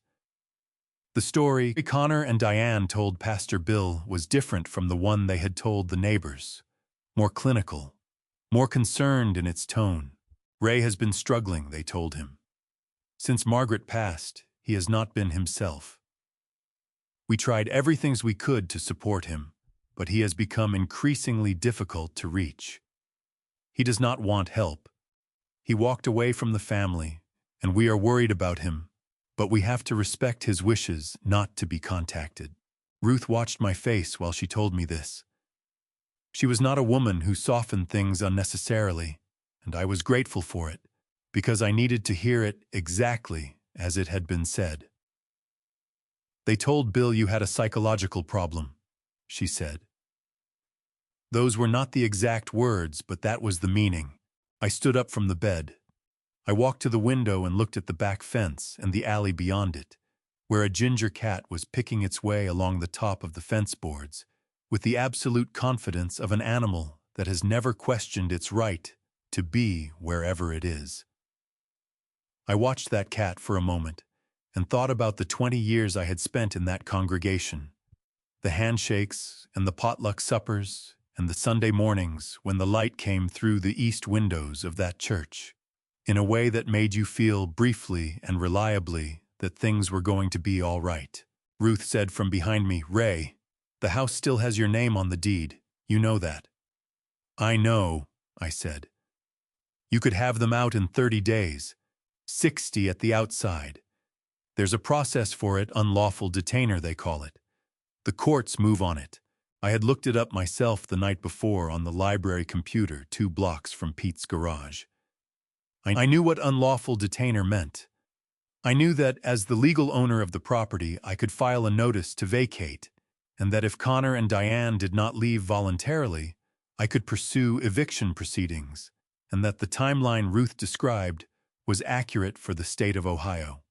The story Connor and Diane told Pastor Bill was different from the one they had told the neighbors, more clinical, more concerned in its tone. Ray has been struggling, they told him. Since Margaret passed, he has not been himself. We tried everything we could to support him, but he has become increasingly difficult to reach. He does not want help. He walked away from the family, and we are worried about him, but we have to respect his wishes not to be contacted. Ruth watched my face while she told me this. She was not a woman who softened things unnecessarily, and I was grateful for it, because I needed to hear it exactly as it had been said. "They told Bill you had a psychological problem," she said. Those were not the exact words, but that was the meaning. I stood up from the bed. I walked to the window and looked at the back fence and the alley beyond it, where a ginger cat was picking its way along the top of the fence boards, with the absolute confidence of an animal that has never questioned its right to be wherever it is. I watched that cat for a moment and thought about the 20 years I had spent in that congregation, the handshakes and the potluck suppers and the Sunday mornings when the light came through the east windows of that church, in a way that made you feel briefly and reliably that things were going to be all right. Ruth said from behind me, "Ray, the house still has your name on the deed. You know that." "I know," I said. "You could have them out in 30 days, 60 at the outside. There's a process for it, unlawful detainer they call it. The courts move on it. I had looked it up myself the night before on the library computer 2 blocks from Pete's garage. I knew what unlawful detainer meant. I knew that as the legal owner of the property, I could file a notice to vacate, and that if Connor and Diane did not leave voluntarily, I could pursue eviction proceedings, and that the timeline Ruth described was accurate for the state of Ohio.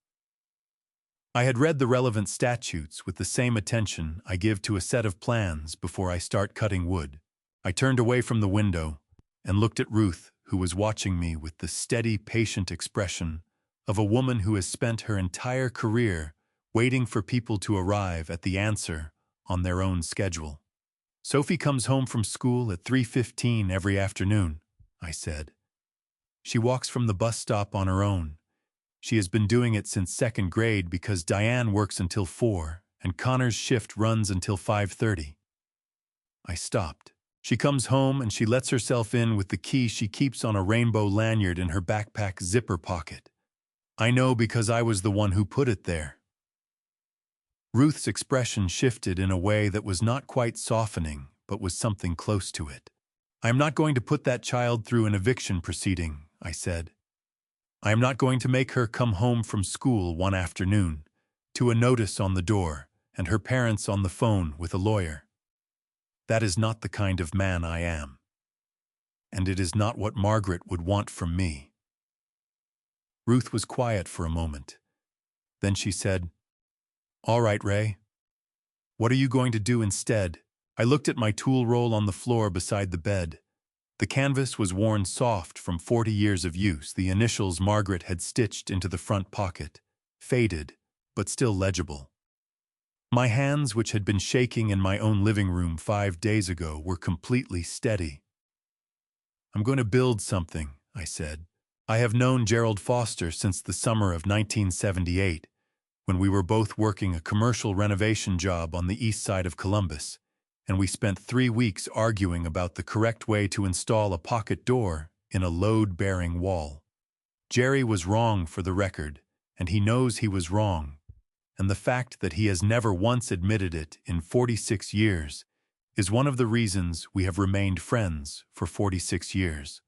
I had read the relevant statutes with the same attention I give to a set of plans before I start cutting wood. I turned away from the window and looked at Ruth, who was watching me with the steady, patient expression of a woman who has spent her entire career waiting for people to arrive at the answer on their own schedule. "Sophie comes home from school at 3:15 every afternoon," I said. "She walks from the bus stop on her own. She has been doing it since 2nd grade because Diane works until 4 and Connor's shift runs until 5:30. I stopped. "She comes home and she lets herself in with the key she keeps on a rainbow lanyard in her backpack zipper pocket. I know because I was the one who put it there." Ruth's expression shifted in a way that was not quite softening, but was something close to it. "I am not going to put that child through an eviction proceeding," I said. "I am not going to make her come home from school one afternoon to a notice on the door and her parents on the phone with a lawyer. That is not the kind of man I am. And it is not what Margaret would want from me." Ruth was quiet for a moment. Then she said, "All right, Ray. What are you going to do instead?" I looked at my tool roll on the floor beside the bed. The canvas was worn soft from 40 years of use, the initials Margaret had stitched into the front pocket, faded, but still legible. My hands, which had been shaking in my own living room 5 days ago, were completely steady. "I'm going to build something," I said. "I have known Gerald Foster since the summer of 1978, when we were both working a commercial renovation job on the east side of Columbus, and we spent 3 weeks arguing about the correct way to install a pocket door in a load-bearing wall. Jerry was wrong for the record, and he knows he was wrong, and the fact that he has never once admitted it in 46 years is one of the reasons we have remained friends for 46 years.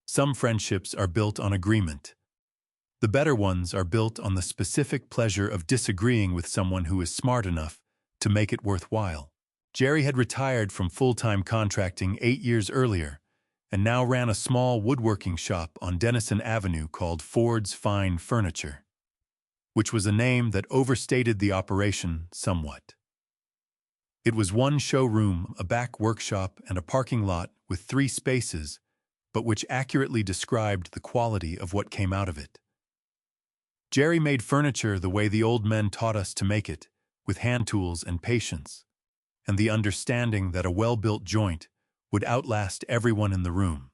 Some friendships are built on agreement. The better ones are built on the specific pleasure of disagreeing with someone who is smart enough to make it worthwhile. Jerry had retired from full-time contracting 8 years earlier and now ran a small woodworking shop on Denison Avenue called Ford's Fine Furniture, which was a name that overstated the operation somewhat. It was one showroom, a back workshop, and a parking lot with 3 spaces, but which accurately described the quality of what came out of it. Jerry made furniture the way the old men taught us to make it, with hand tools and patience, and the understanding that a well-built joint would outlast everyone in the room.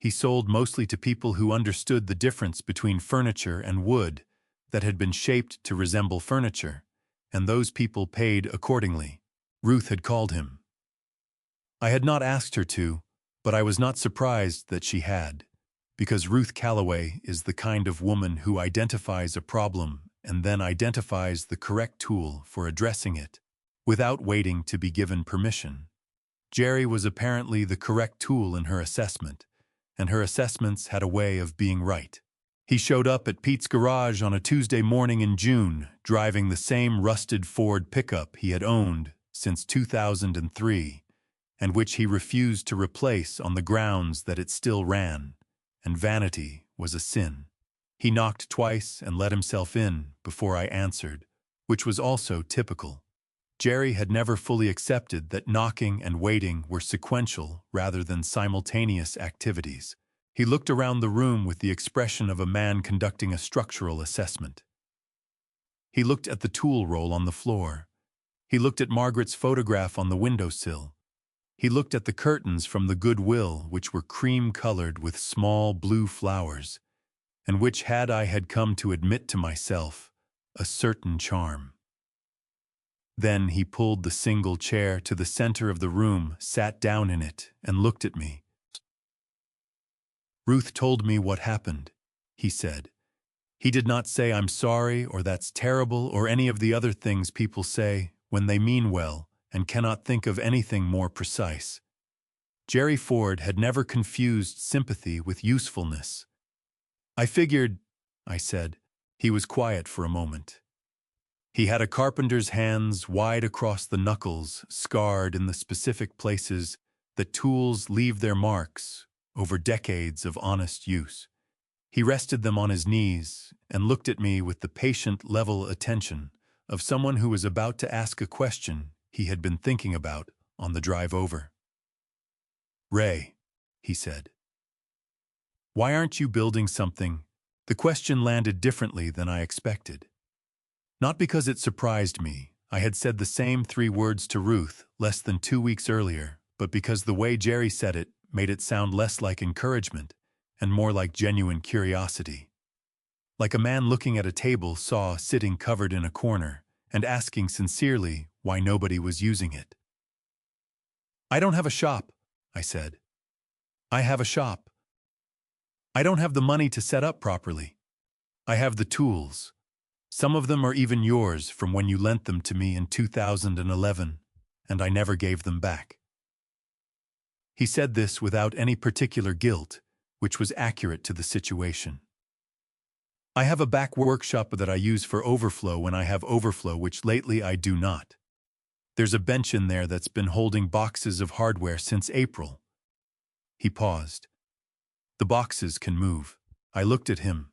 He sold mostly to people who understood the difference between furniture and wood that had been shaped to resemble furniture, and those people paid accordingly. Ruth had called him I had not asked her to, but I was not surprised that she had, because Ruth Calloway is the kind of woman who identifies a problem and then identifies the correct tool for addressing it, without waiting to be given permission. Jerry was apparently the correct tool in her assessment, and her assessments had a way of being right. He showed up at Pete's garage on a Tuesday morning in June, driving the same rusted Ford pickup he had owned since 2003, and which he refused to replace on the grounds that it still ran, and vanity was a sin. He knocked twice and let himself in before I answered, which was also typical. Jerry had never fully accepted that knocking and waiting were sequential rather than simultaneous activities. He looked around the room with the expression of a man conducting a structural assessment. He looked at the tool roll on the floor. He looked at Margaret's photograph on the windowsill. He looked at the curtains from the Goodwill, which were cream-colored with small blue flowers, and which had come to admit to myself, a certain charm. Then he pulled the single chair to the center of the room, sat down in it, and looked at me. "Ruth told me what happened," he said. He did not say "I'm sorry" or "that's terrible" or any of the other things people say when they mean well and cannot think of anything more precise. Jerry Ford had never confused sympathy with usefulness. "I figured," I said. He was quiet for a moment. He had a carpenter's hands wide across the knuckles, scarred in the specific places that tools leave their marks over decades of honest use. He rested them on his knees and looked at me with the patient, level attention of someone who was about to ask a question he had been thinking about on the drive over. "Ray," he said, "why aren't you building something?" The question landed differently than I expected. Not because it surprised me. I had said the same 3 words to Ruth less than 2 weeks earlier, but because the way Jerry said it made it sound less like encouragement and more like genuine curiosity. Like a man looking at a table saw sitting covered in a corner and asking sincerely why nobody was using it. "I don't have a shop," I said. "I have a shop. I don't have the money to set up properly. I have the tools. Some of them are even yours from when you lent them to me in 2011, and I never gave them back." He said this without any particular guilt, which was accurate to the situation. "I have a back workshop that I use for overflow when I have overflow, which lately I do not. There's a bench in there that's been holding boxes of hardware since April." He paused. "The boxes can move." I looked at him.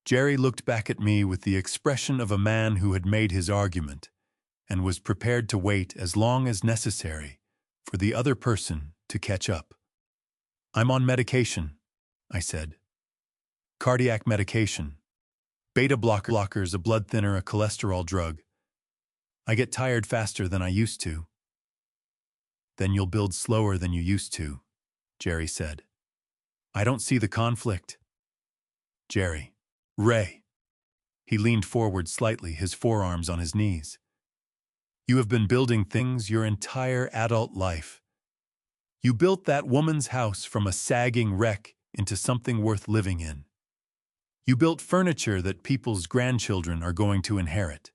Jerry looked back at me with the expression of a man who had made his argument and was prepared to wait as long as necessary for the other person to catch up. "I'm on medication," I said. "Cardiac medication. Beta blockers, a blood thinner, a cholesterol drug. I get tired faster than I used to." "Then you'll build slower than you used to," Jerry said. "I don't see the conflict." "Jerry. Ray." He leaned forward slightly, his forearms on his knees. "You have been building things your entire adult life. You built that woman's house from a sagging wreck into something worth living in. You built furniture that people's grandchildren are going to inherit.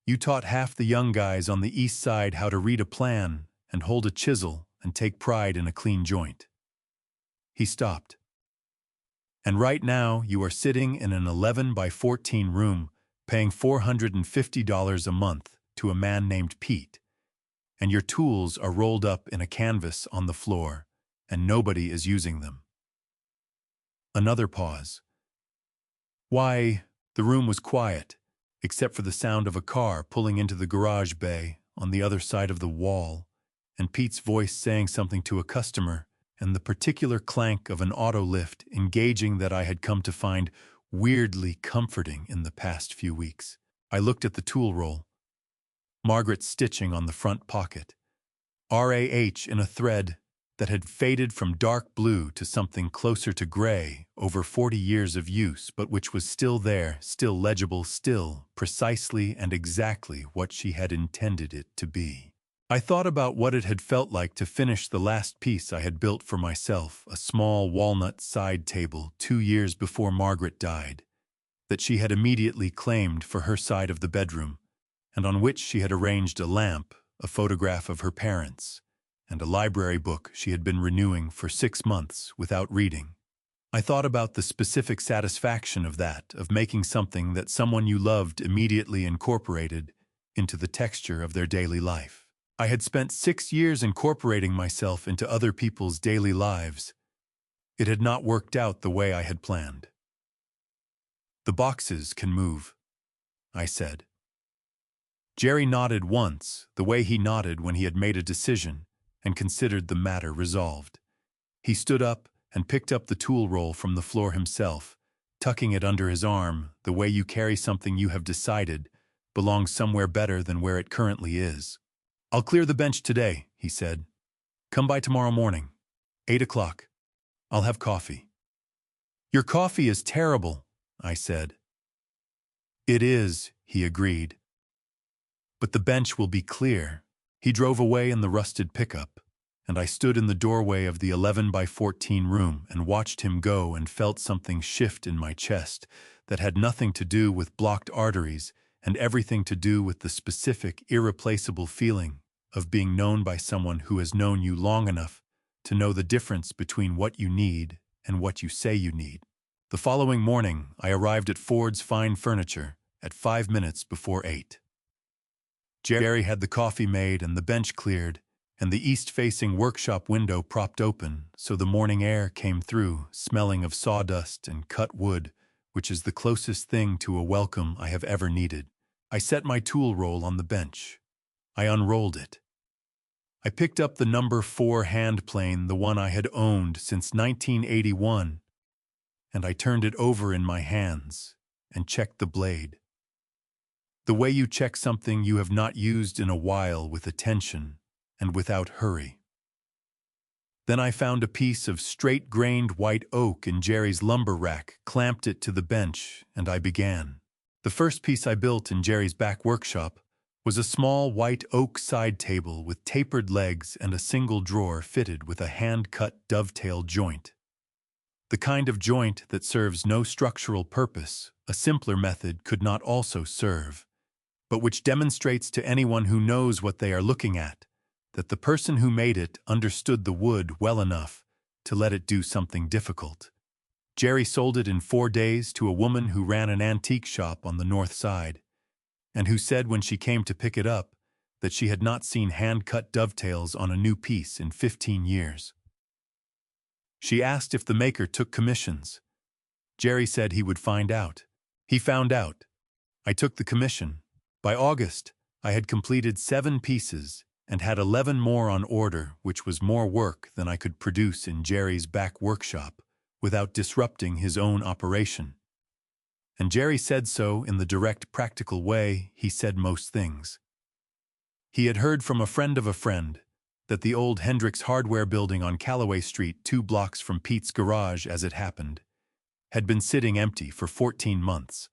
You taught half the young guys on the East Side how to read a plan and hold a chisel and take pride in a clean joint." He stopped. "And right now you are sitting in an 11 by 14 room paying $450 a month to a man named Pete, and your tools are rolled up in a canvas on the floor, and nobody is using them." Another pause. "Why," the room was quiet, except for the sound of a car pulling into the garage bay on the other side of the wall, and Pete's voice saying something to a customer, and the particular clank of an auto lift engaging that I had come to find weirdly comforting in the past few weeks. I looked at the tool roll. Margaret's stitching on the front pocket. RAH in a thread that had faded from dark blue to something closer to gray over 40 years of use, but which was still there, still legible, still precisely and exactly what she had intended it to be. I thought about what it had felt like to finish the last piece I had built for myself, a small walnut side table 2 years before Margaret died, that she had immediately claimed for her side of the bedroom, and on which she had arranged a lamp, a photograph of her parents, and a library book she had been renewing for 6 months without reading. I thought about the specific satisfaction of that, of making something that someone you loved immediately incorporated into the texture of their daily life. I had spent 6 years incorporating myself into other people's daily lives. It had not worked out the way I had planned. "The boxes can move," I said. Jerry nodded once, the way he nodded when he had made a decision and considered the matter resolved. He stood up and picked up the tool roll from the floor himself, tucking it under his arm, the way you carry something you have decided belongs somewhere better than where it currently is. "I'll clear the bench today," he said. "Come by tomorrow morning, 8 o'clock. I'll have coffee." "Your coffee is terrible," I said. "It is," he agreed. "But the bench will be clear." He drove away in the rusted pickup, and I stood in the doorway of the 11 by 14 room and watched him go and felt something shift in my chest that had nothing to do with blocked arteries and everything to do with the specific, irreplaceable feeling of being known by someone who has known you long enough to know the difference between what you need and what you say you need. The following morning, I arrived at Ford's Fine Furniture at 5 minutes before 8. Jerry had the coffee made and the bench cleared, and the east-facing workshop window propped open so the morning air came through, smelling of sawdust and cut wood, which is the closest thing to a welcome I have ever needed. I set my tool roll on the bench. I unrolled it. I picked up the number 4 hand plane, the one I had owned since 1981, and I turned it over in my hands and checked the blade. The way you check something you have not used in a while, with attention and without hurry. Then I found a piece of straight-grained white oak in Jerry's lumber rack, clamped it to the bench, and I began. The first piece I built in Jerry's back workshop was a small white oak side table with tapered legs and a single drawer fitted with a hand-cut dovetail joint. The kind of joint that serves no structural purpose a simpler method could not also serve, but which demonstrates to anyone who knows what they are looking at that the person who made it understood the wood well enough to let it do something difficult. Jerry sold it in 4 days to a woman who ran an antique shop on the north side, and who said when she came to pick it up that she had not seen hand-cut dovetails on a new piece in 15 years. She asked if the maker took commissions. Jerry said he would find out. He found out. I took the commission. By August, I had completed 7 pieces and had 11 more on order, which was more work than I could produce in Jerry's back workshop without disrupting his own operation. And Jerry said so in the direct, practical way he said most things. He had heard from a friend of a friend that the old Hendricks hardware building on Callaway Street, 2 blocks from Pete's garage as it happened, had been sitting empty for 14 months,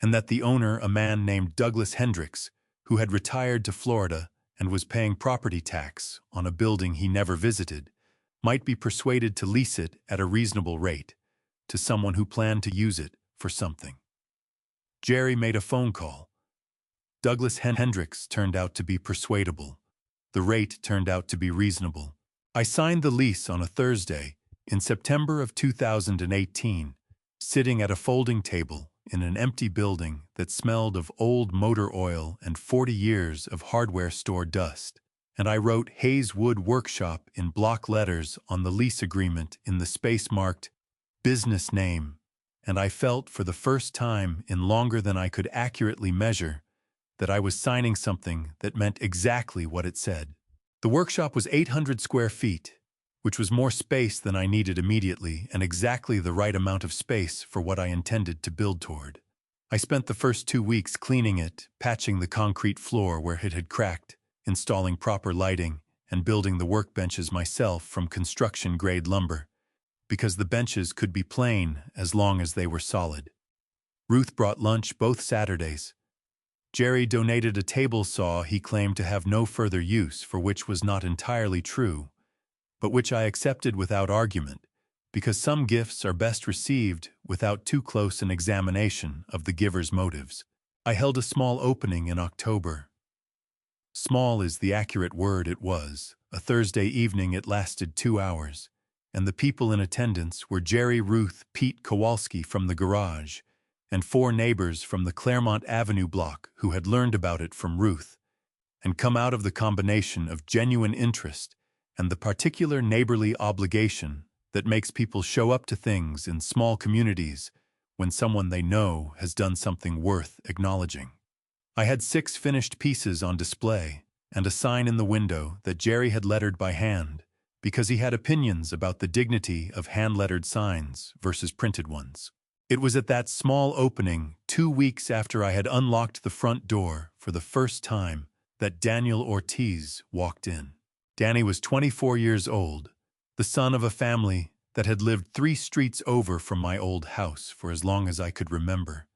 and that the owner, a man named Douglas Hendricks, who had retired to Florida and was paying property tax on a building he never visited, might be persuaded to lease it at a reasonable rate to someone who planned to use it for something. Jerry made a phone call. Douglas Hendricks turned out to be persuadable. The rate turned out to be reasonable. I signed the lease on a Thursday in September of 2018, sitting at a folding table in an empty building that smelled of old motor oil and 40 years of hardware store dust, and I wrote Hayes Wood Workshop in block letters on the lease agreement in the space marked business name, and I felt for the first time in longer than I could accurately measure that I was signing something that meant exactly what it said. The workshop was 800 square feet, which was more space than I needed immediately and exactly the right amount of space for what I intended to build toward. I spent the first 2 weeks cleaning it, patching the concrete floor where it had cracked, installing proper lighting, and building the workbenches myself from construction-grade lumber, because the benches could be plain as long as they were solid. Ruth brought lunch both Saturdays. Jerry donated a table saw he claimed to have no further use for, which was not entirely true, but which I accepted without argument, because some gifts are best received without too close an examination of the giver's motives. I held a small opening in October. Small is the accurate word. It was a Thursday evening. It lasted 2 hours, and the people in attendance were Jerry, Ruth, Pete Kowalski from the garage, and 4 neighbors from the Claremont Avenue block who had learned about it from Ruth, and come out of the combination of genuine interest and the particular neighborly obligation that makes people show up to things in small communities when someone they know has done something worth acknowledging. I had 6 finished pieces on display and a sign in the window that Jerry had lettered by hand, because he had opinions about the dignity of hand-lettered signs versus printed ones. It was at that small opening, 2 weeks after I had unlocked the front door for the first time, that Daniel Ortiz walked in. Danny was 24 years old, the son of a family that had lived 3 streets over from my old house for as long as I could remember,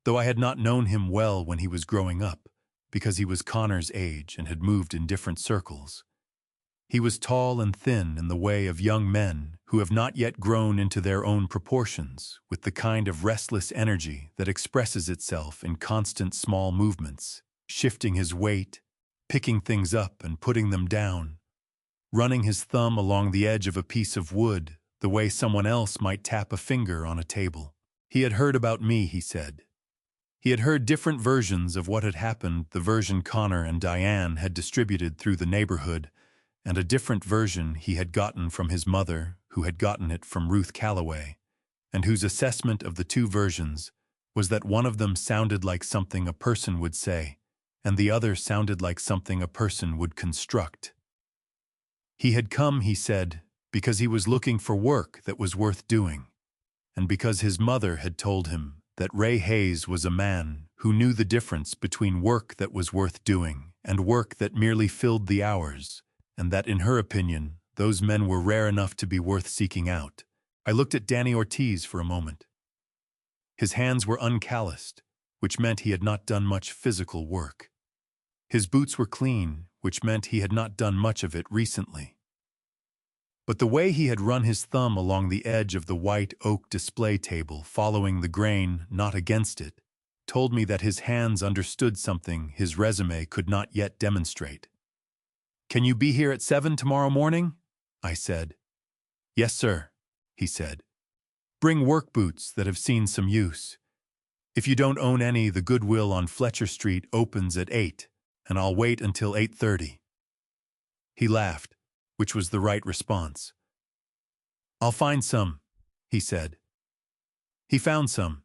though I had not known him well when he was growing up, because he was Connor's age and had moved in different circles. He was tall and thin in the way of young men who have not yet grown into their own proportions, with the kind of restless energy that expresses itself in constant small movements, shifting his weight, picking things up and putting them down, running his thumb along the edge of a piece of wood the way someone else might tap a finger on a table. He had heard about me, he said. He had heard different versions of what had happened, the version Connor and Diane had distributed through the neighborhood, and a different version he had gotten from his mother, who had gotten it from Ruth Calloway, and whose assessment of the 2 versions was that one of them sounded like something a person would say, and the other sounded like something a person would construct. He had come, he said, because he was looking for work that was worth doing, and because his mother had told him that Ray Hayes was a man who knew the difference between work that was worth doing and work that merely filled the hours, and that, in her opinion, those men were rare enough to be worth seeking out. I looked at Danny Ortiz for a moment. His hands were uncalloused, which meant he had not done much physical work. His boots were clean, which meant he had not done much of it recently. But the way he had run his thumb along the edge of the white oak display table, following the grain, not against it, told me that his hands understood something his resume could not yet demonstrate. "Can you be here at 7 tomorrow morning?" I said. "Yes, sir," he said. "Bring work boots that have seen some use. If you don't own any, the Goodwill on Fletcher Street opens at 8, and I'll wait until 8:30. He laughed, which was the right response. "I'll find some," he said. He found some.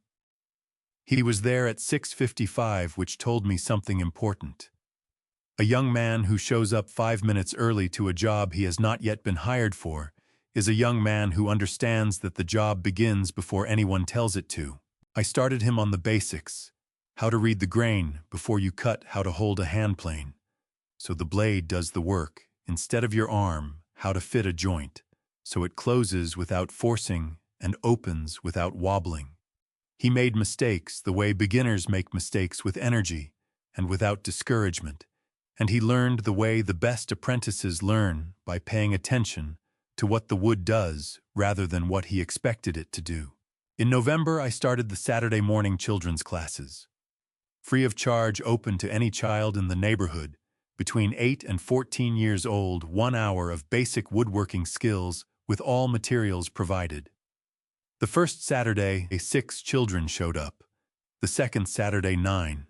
He was there at 6:55, which told me something important. A young man who shows up 5 minutes early to a job he has not yet been hired for is a young man who understands that the job begins before anyone tells it to. I started him on the basics: how to read the grain before you cut, how to hold a hand plane, so the blade does the work, instead of your arm, how to fit a joint, so it closes without forcing and opens without wobbling. He made mistakes the way beginners make mistakes, with energy and without discouragement, and he learned the way the best apprentices learn, by paying attention to what the wood does rather than what he expected it to do. In November, I started the Saturday morning children's classes. Free of charge, open to any child in the neighborhood, between 8 and 14 years old, 1 hour of basic woodworking skills with all materials provided. The first Saturday, 6 children showed up. The second Saturday, 9.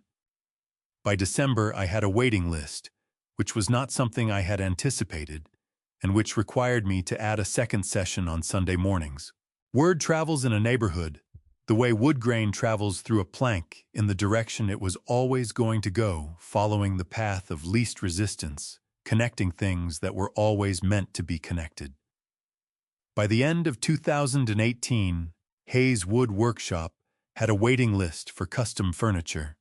By December, I had a waiting list, which was not something I had anticipated, and which required me to add a second session on Sunday mornings. Word travels in a neighborhood the way wood grain travels through a plank, in the direction it was always going to go, following the path of least resistance, connecting things that were always meant to be connected. By the end of 2018, Hayes Wood Workshop had a waiting list for custom furniture,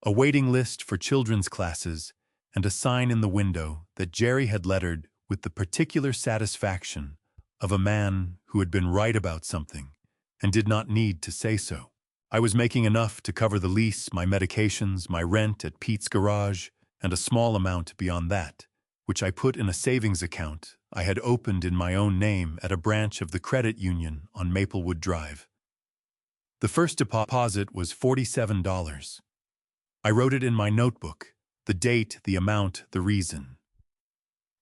a waiting list for children's classes, and a sign in the window that Jerry had lettered with the particular satisfaction of a man who had been right about something and did not need to say so. I was making enough to cover the lease, my medications, my rent at Pete's garage, and a small amount beyond that, which I put in a savings account I had opened in my own name at a branch of the credit union on Maplewood Drive. The first deposit was $47. I wrote it in my notebook, the date, the amount, the reason.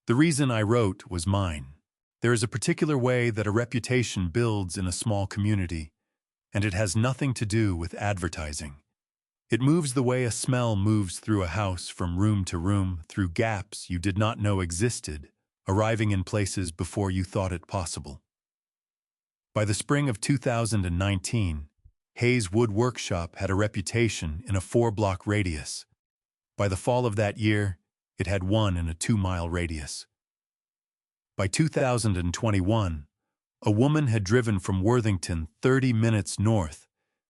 The reason I wrote was mine. There is a particular way that a reputation builds in a small community, and it has nothing to do with advertising. It moves the way a smell moves through a house from room to room, through gaps you did not know existed, arriving in places before you thought it possible. By the spring of 2019, Hayes Wood Workshop had a reputation in a 4-block radius. By the fall of that year, it had one in a 2-mile radius. By 2021, a woman had driven from Worthington 30 minutes north,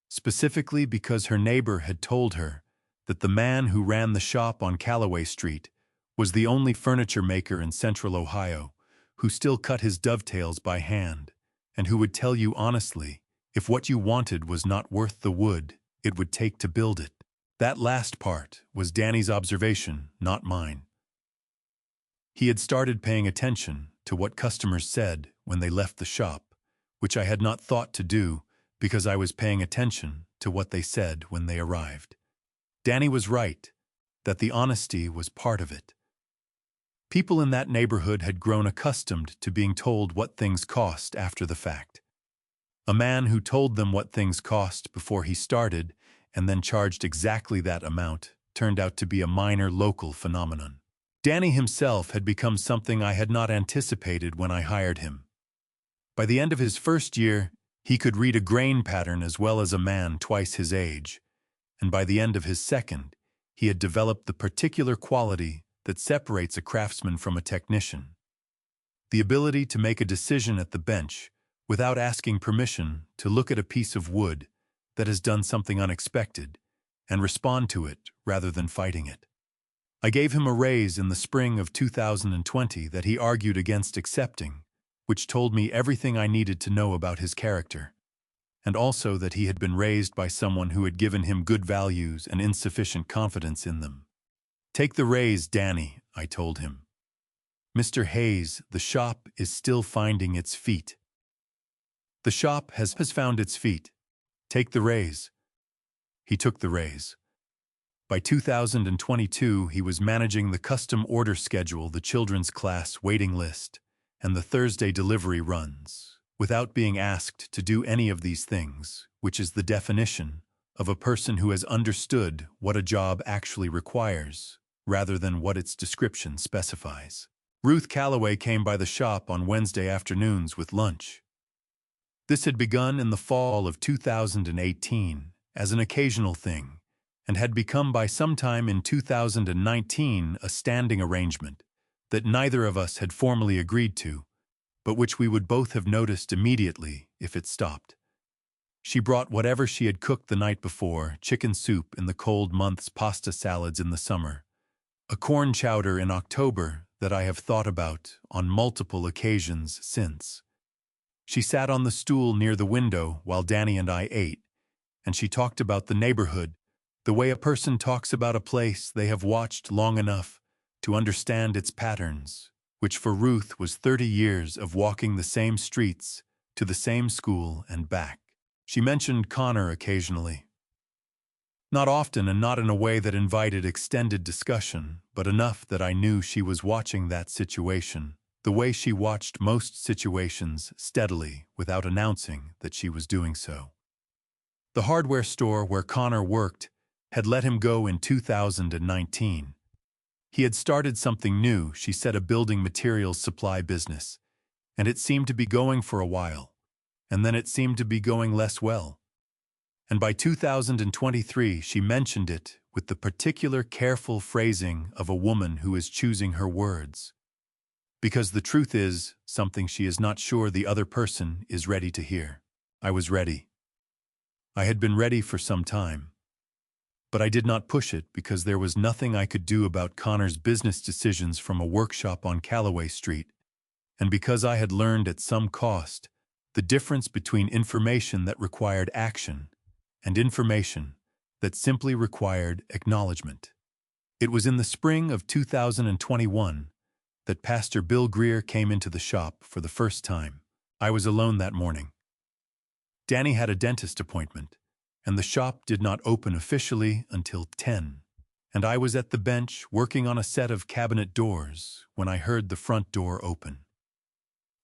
specifically because her neighbor had told her that the man who ran the shop on Callaway Street was the only furniture maker in Central Ohio who still cut his dovetails by hand, and who would tell you honestly, if what you wanted was not worth the wood it would take to build it. That last part was Danny's observation, not mine. He had started paying attention to what customers said when they left the shop, which I had not thought to do because I was paying attention to what they said when they arrived. Danny was right, that the honesty was part of it. People in that neighborhood had grown accustomed to being told what things cost after the fact. A man who told them what things cost before he started and then charged exactly that amount turned out to be a minor local phenomenon. Danny himself had become something I had not anticipated when I hired him. By the end of his first year, he could read a grain pattern as well as a man twice his age, and by the end of his second, he had developed the particular quality that separates a craftsman from a technician. The ability to make a decision at the bench without asking permission to look at a piece of wood that has done something unexpected and respond to it rather than fighting it. I gave him a raise in the spring of 2020 that he argued against accepting, which told me everything I needed to know about his character, and also that he had been raised by someone who had given him good values and insufficient confidence in them. "Take the raise, Danny," I told him. "Mr. Hayes, the shop is still finding its feet." "The shop has found its feet. Take the raise." He took the raise. By 2022, he was managing the custom order schedule, the children's class waiting list, and the Thursday delivery runs, without being asked to do any of these things, which is the definition of a person who has understood what a job actually requires, rather than what its description specifies. Ruth Calloway came by the shop on Wednesday afternoons with lunch. This had begun in the fall of 2018 as an occasional thing, and had become by sometime in 2019 a standing arrangement that neither of us had formally agreed to, but which we would both have noticed immediately if it stopped. She brought whatever she had cooked the night before, chicken soup in the cold months, pasta salads in the summer, a corn chowder in October that I have thought about on multiple occasions since. She sat on the stool near the window while Danny and I ate, and she talked about the neighborhood, the way a person talks about a place they have watched long enough to understand its patterns, which for Ruth was 30 years of walking the same streets to the same school and back. She mentioned Connor occasionally. Not often and not in a way that invited extended discussion, but enough that I knew she was watching that situation, the way she watched most situations steadily without announcing that she was doing so. The hardware store where Connor worked had let him go in 2019. He had started something new, she said, a building materials supply business, and it seemed to be going for a while, and then it seemed to be going less well. And by 2023, she mentioned it with the particular careful phrasing of a woman who is choosing her words. Because the truth is something she is not sure the other person is ready to hear. I was ready. I had been ready for some time. But I did not push it because there was nothing I could do about Connor's business decisions from a workshop on Callaway Street, and because I had learned at some cost the difference between information that required action and information that simply required acknowledgement. It was in the spring of 2021 that Pastor Bill Greer came into the shop for the first time. I was alone that morning. Danny had a dentist appointment, and the shop did not open officially until 10. And I was at the bench working on a set of cabinet doors when I heard the front door open.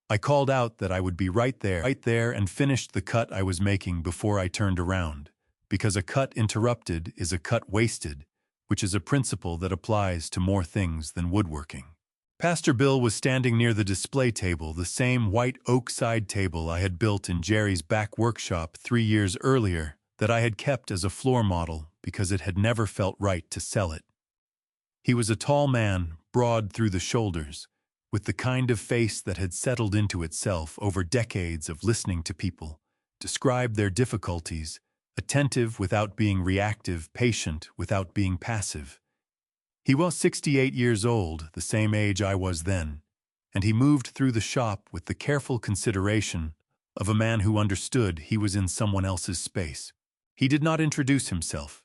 I called out that I would be right there and finished the cut I was making before I turned around, because a cut interrupted is a cut wasted, which is a principle that applies to more things than woodworking. Pastor Bill was standing near the display table, the same white oak side table I had built in Jerry's back workshop 3 years earlier that I had kept as a floor model because it had never felt right to sell it. He was a tall man, broad through the shoulders, with the kind of face that had settled into itself over decades of listening to people, describe their difficulties, attentive without being reactive, patient without being passive. He was 68 years old, the same age I was then, and he moved through the shop with the careful consideration of a man who understood he was in someone else's space. He did not introduce himself.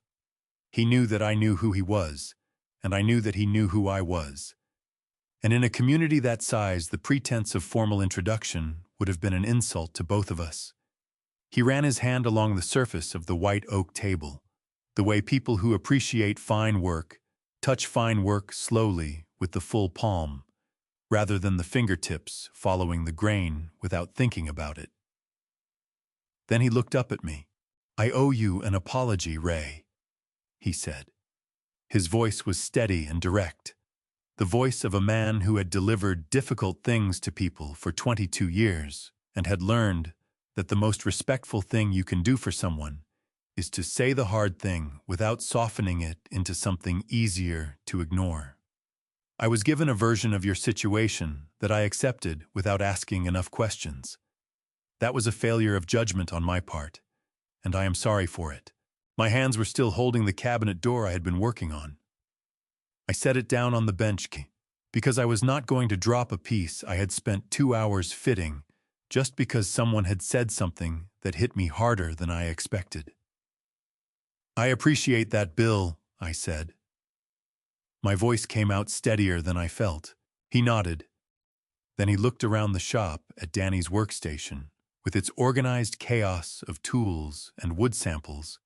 He knew that I knew who he was, and I knew that he knew who I was. And in a community that size, the pretense of formal introduction would have been an insult to both of us. He ran his hand along the surface of the white oak table, the way people who appreciate fine work touch fine work slowly with the full palm, rather than the fingertips following the grain without thinking about it. Then he looked up at me. "I owe you an apology, Ray," he said. His voice was steady and direct, the voice of a man who had delivered difficult things to people for 22 years and had learned that the most respectful thing you can do for someone is to say the hard thing without softening it into something easier to ignore. "I was given a version of your situation that I accepted without asking enough questions. That was a failure of judgment on my part, and I am sorry for it." My hands were still holding the cabinet door I had been working on. I set it down on the bench because I was not going to drop a piece I had spent 2 hours fitting just because someone had said something that hit me harder than I expected. "I appreciate that, Bill," I said. My voice came out steadier than I felt. He nodded. Then he looked around the shop at Danny's workstation, with its organized chaos of tools and wood samples,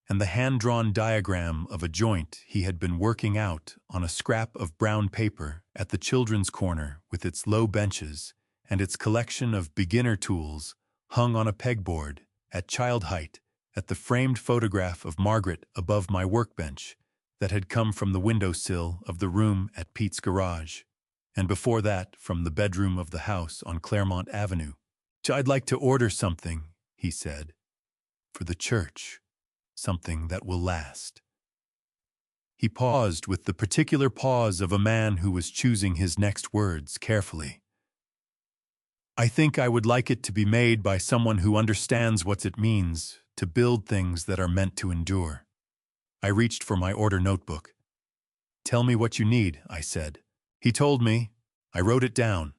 and the hand-drawn diagram of a joint he had been working out on a scrap of brown paper at the children's corner with its low benches and its collection of beginner tools hung on a pegboard at child height at the framed photograph of Margaret above my workbench that had come from the windowsill of the room at Pete's garage, and before that from the bedroom of the house on Claremont Avenue. "I'd like to order something," he said, "for the church. Something that will last." He paused with the particular pause of a man who was choosing his next words carefully. "I think I would like it to be made by someone who understands what it means to build things that are meant to endure." I reached for my order notebook. "Tell me what you need," I said. He told me. I wrote it down.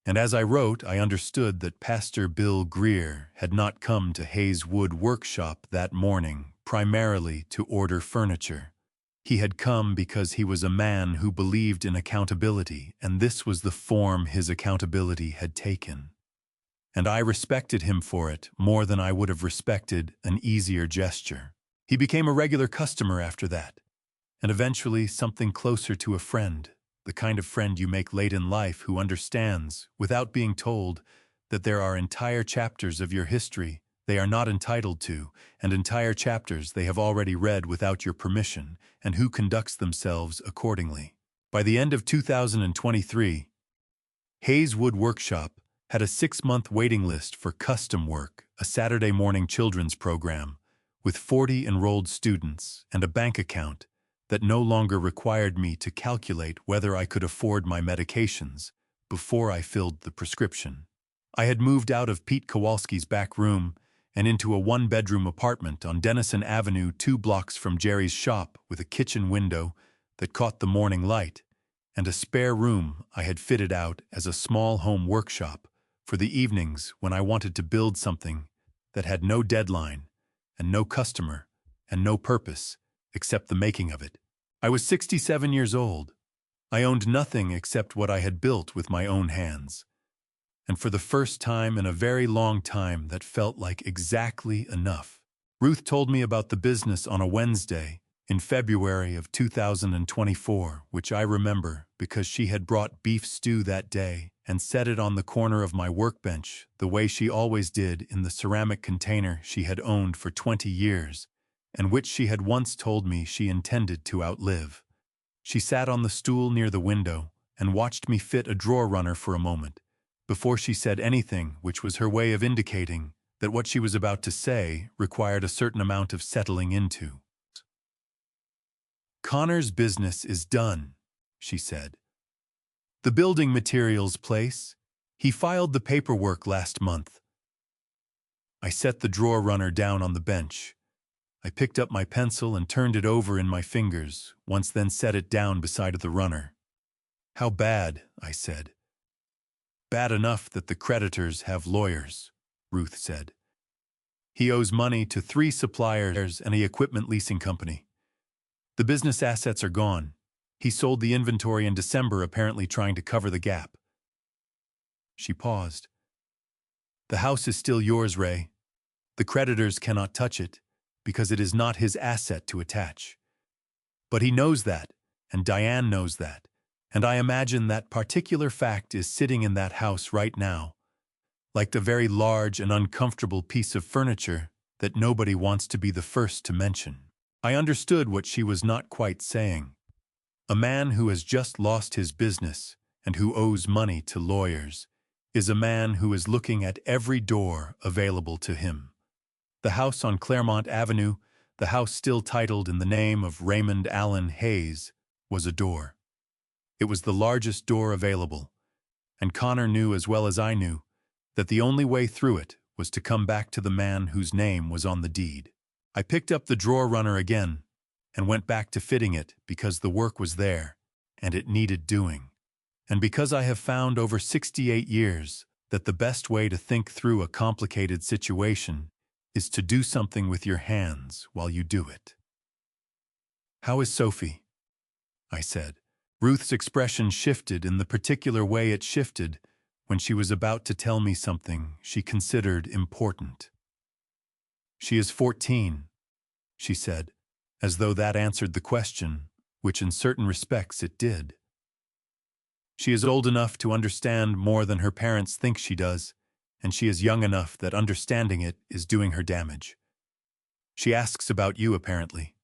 And as I wrote, I understood that Pastor Bill Greer had not come to Hayeswood Workshop that morning primarily to order furniture. He had come because he was a man who believed in accountability, and this was the form his accountability had taken. And I respected him for it more than I would have respected an easier gesture. He became a regular customer after that, and eventually something closer to a friend. The kind of friend you make late in life who understands, without being told, that there are entire chapters of your history they are not entitled to, and entire chapters they have already read without your permission, and who conducts themselves accordingly. By the end of 2023, Hayeswood Workshop had a 6-month waiting list for custom work, a Saturday morning children's program, with 40 enrolled students and a bank account that no longer required me to calculate whether I could afford my medications before I filled the prescription. I had moved out of Pete Kowalski's back room and into a 1-bedroom apartment on Denison Avenue 2 blocks from Jerry's shop with a kitchen window that caught the morning light and a spare room I had fitted out as a small home workshop for the evenings when I wanted to build something that had no deadline and no customer, and no purpose, except the making of it. I was 67 years old. I owned nothing except what I had built with my own hands. And for the first time in a very long time, that felt like exactly enough. Ruth told me about the business on a Wednesday in February of 2024, which I remember because she had brought beef stew that day and set it on the corner of my workbench the way she always did in the ceramic container she had owned for 20 years and which she had once told me she intended to outlive. She sat on the stool near the window and watched me fit a drawer runner for a moment before she said anything, which was her way of indicating that what she was about to say required a certain amount of settling into. "Connor's business is done," she said. "The building materials place. He filed the paperwork last month." I set the drawer runner down on the bench. I picked up my pencil and turned it over in my fingers, once then set it down beside the runner. "How bad?" I said. "Bad enough that the creditors have lawyers," Ruth said. "He owes money to 3 suppliers and the equipment leasing company. The business assets are gone. He sold the inventory in December, apparently trying to cover the gap." She paused. "The house is still yours, Ray. The creditors cannot touch it, because it is not his asset to attach. But he knows that, and Diane knows that, and I imagine that particular fact is sitting in that house right now, like the very large and uncomfortable piece of furniture that nobody wants to be the first to mention." I understood what she was not quite saying. A man who has just lost his business and who owes money to lawyers is a man who is looking at every door available to him. The house on Claremont Avenue, the house still titled in the name of Raymond Allen Hayes, was a door. It was the largest door available, and Connor knew as well as I knew that the only way through it was to come back to the man whose name was on the deed. I picked up the drawer runner again and went back to fitting it because the work was there and it needed doing. And because I have found over 68 years that the best way to think through a complicated situation is to do something with your hands while you do it. "How is Sophie?" I said. Ruth's expression shifted in the particular way it shifted when she was about to tell me something she considered important. "She is 14, she said, as though that answered the question, which in certain respects it did. "She is old enough to understand more than her parents think she does, and she is young enough that understanding it is doing her damage. She asks about you, apparently.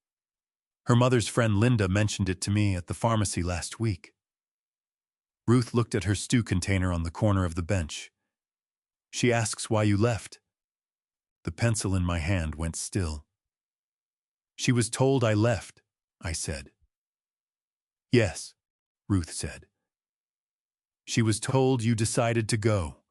Her mother's friend Linda mentioned it to me at the pharmacy last week." Ruth looked at her stew container on the corner of the bench. "She asks why you left." The pencil in my hand went still. "She was told I left," I said. "Yes," Ruth said. "She was told you decided to go,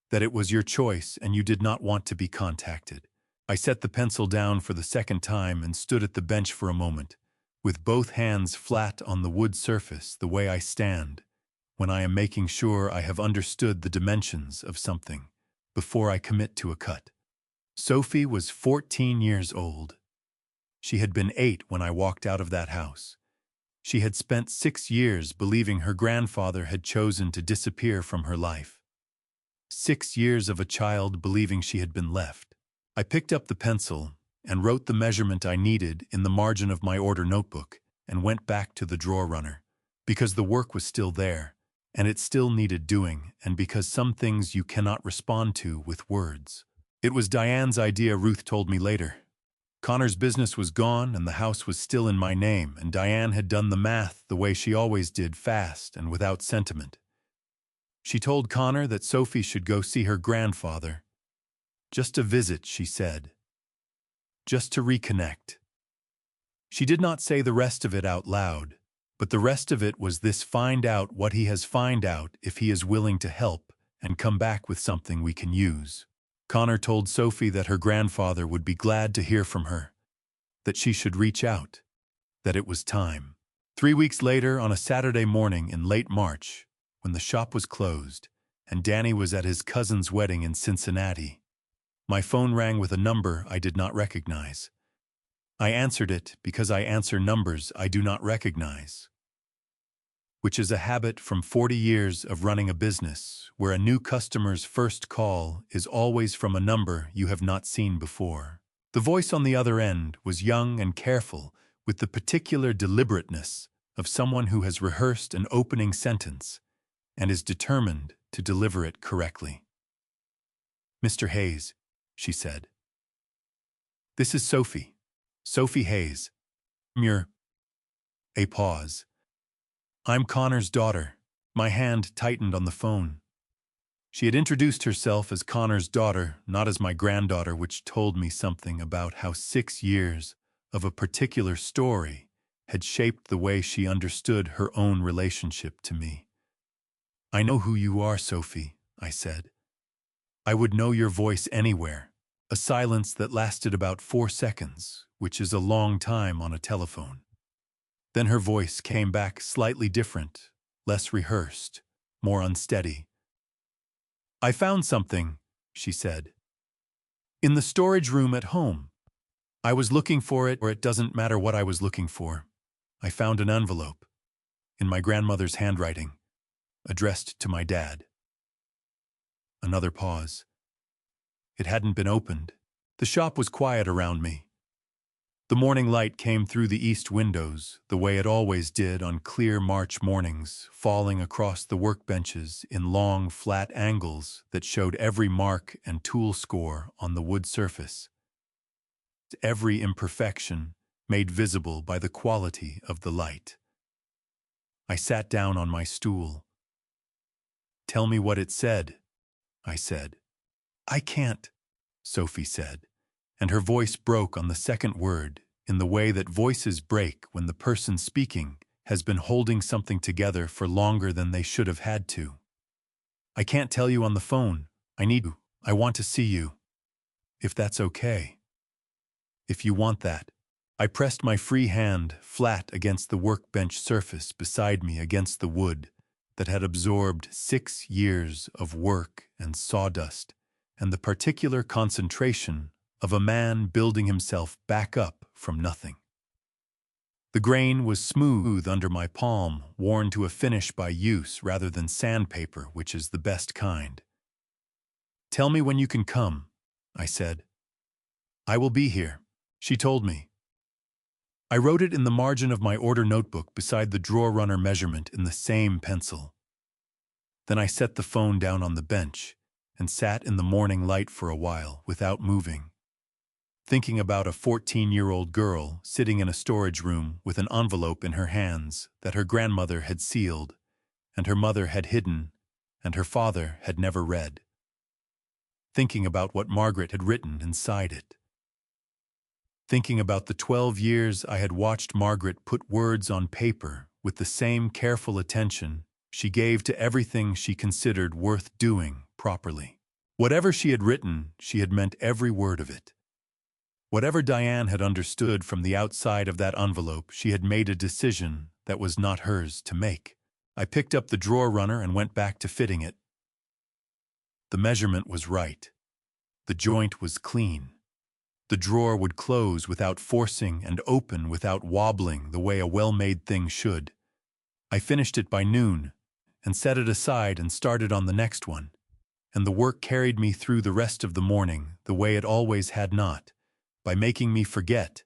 that it was your choice and you did not want to be contacted." I set the pencil down for the second time and stood at the bench for a moment, with both hands flat on the wood surface the way I stand when I am making sure I have understood the dimensions of something before I commit to a cut. Sophie was 14 years old. She had been 8 when I walked out of that house. She had spent 6 years believing her grandfather had chosen to disappear from her life. 6 years of a child believing she had been left. I picked up the pencil and wrote the measurement I needed in the margin of my order notebook and went back to the drawer runner, because the work was still there, and it still needed doing, and because some things you cannot respond to with words. It was Diane's idea, Ruth told me later. Connor's business was gone and the house was still in my name, and Diane had done the math the way she always did, fast and without sentiment. She told Connor that Sophie should go see her grandfather. Just a visit, she said. Just to reconnect. She did not say the rest of it out loud, but the rest of it was this: find out what he has, find out if he is willing to help, and come back with something we can use. Connor told Sophie that her grandfather would be glad to hear from her, that she should reach out, that it was time. 3 weeks later, on a Saturday morning in late March, when the shop was closed and Danny was at his cousin's wedding in Cincinnati, My phone rang with a number I did not recognize. I answered it because I answer numbers I do not recognize, which is a habit from 40 years of running a business where a new customer's first call is always from a number you have not seen before. The voice on the other end was young and careful, with the particular deliberateness of someone who has rehearsed an opening sentence and is determined to deliver it correctly. "Mr. Hayes," she said. "This is Sophie. Sophie Hayes. A pause. "I'm Connor's daughter." My hand tightened on the phone. She had introduced herself as Connor's daughter, not as my granddaughter, which told me something about how 6 years of a particular story had shaped the way she understood her own relationship to me. "I know who you are, Sophie," I said. "I would know your voice anywhere." A silence that lasted about 4 seconds, which is a long time on a telephone. Then her voice came back slightly different, less rehearsed, more unsteady. "I found something," she said. "In the storage room at home. I was looking for it, or it doesn't matter what I was looking for. I found an envelope, in my grandmother's handwriting, addressed to my dad." Another pause. It hadn't been opened. The shop was quiet around me. The morning light came through the east windows, the way it always did on clear March mornings, falling across the workbenches in long, flat angles that showed every mark and tool score on the wood surface. Every imperfection made visible by the quality of the light. I sat down on my stool. "Tell me what it said," I said. "I can't," Sophie said, and her voice broke on the second word in the way that voices break when the person speaking has been holding something together for longer than they should have had to. "I can't tell you on the phone. I need you. I want to see you. If that's okay. If you want that." I pressed my free hand flat against the workbench surface beside me against the wood that had absorbed 6 years of work and sawdust and the particular concentration of a man building himself back up from nothing. The grain was smooth under my palm, worn to a finish by use rather than sandpaper, which is the best kind. "Tell me when you can come," I said. "I will be here," she told me. I wrote it in the margin of my order notebook beside the drawer runner measurement in the same pencil. Then I set the phone down on the bench and sat in the morning light for a while without moving, thinking about a 14-year-old girl sitting in a storage room with an envelope in her hands that her grandmother had sealed and her mother had hidden and her father had never read. Thinking about what Margaret had written inside it. Thinking about the 12 years I had watched Margaret put words on paper with the same careful attention she gave to everything she considered worth doing properly. Whatever she had written, she had meant every word of it. Whatever Diane had understood from the outside of that envelope, she had made a decision that was not hers to make. I picked up the drawer runner and went back to fitting it. The measurement was right. The joint was clean. The drawer would close without forcing and open without wobbling the way a well-made thing should. I finished it by noon and set it aside and started on the next one. And the work carried me through the rest of the morning the way it always had not, by making me forget,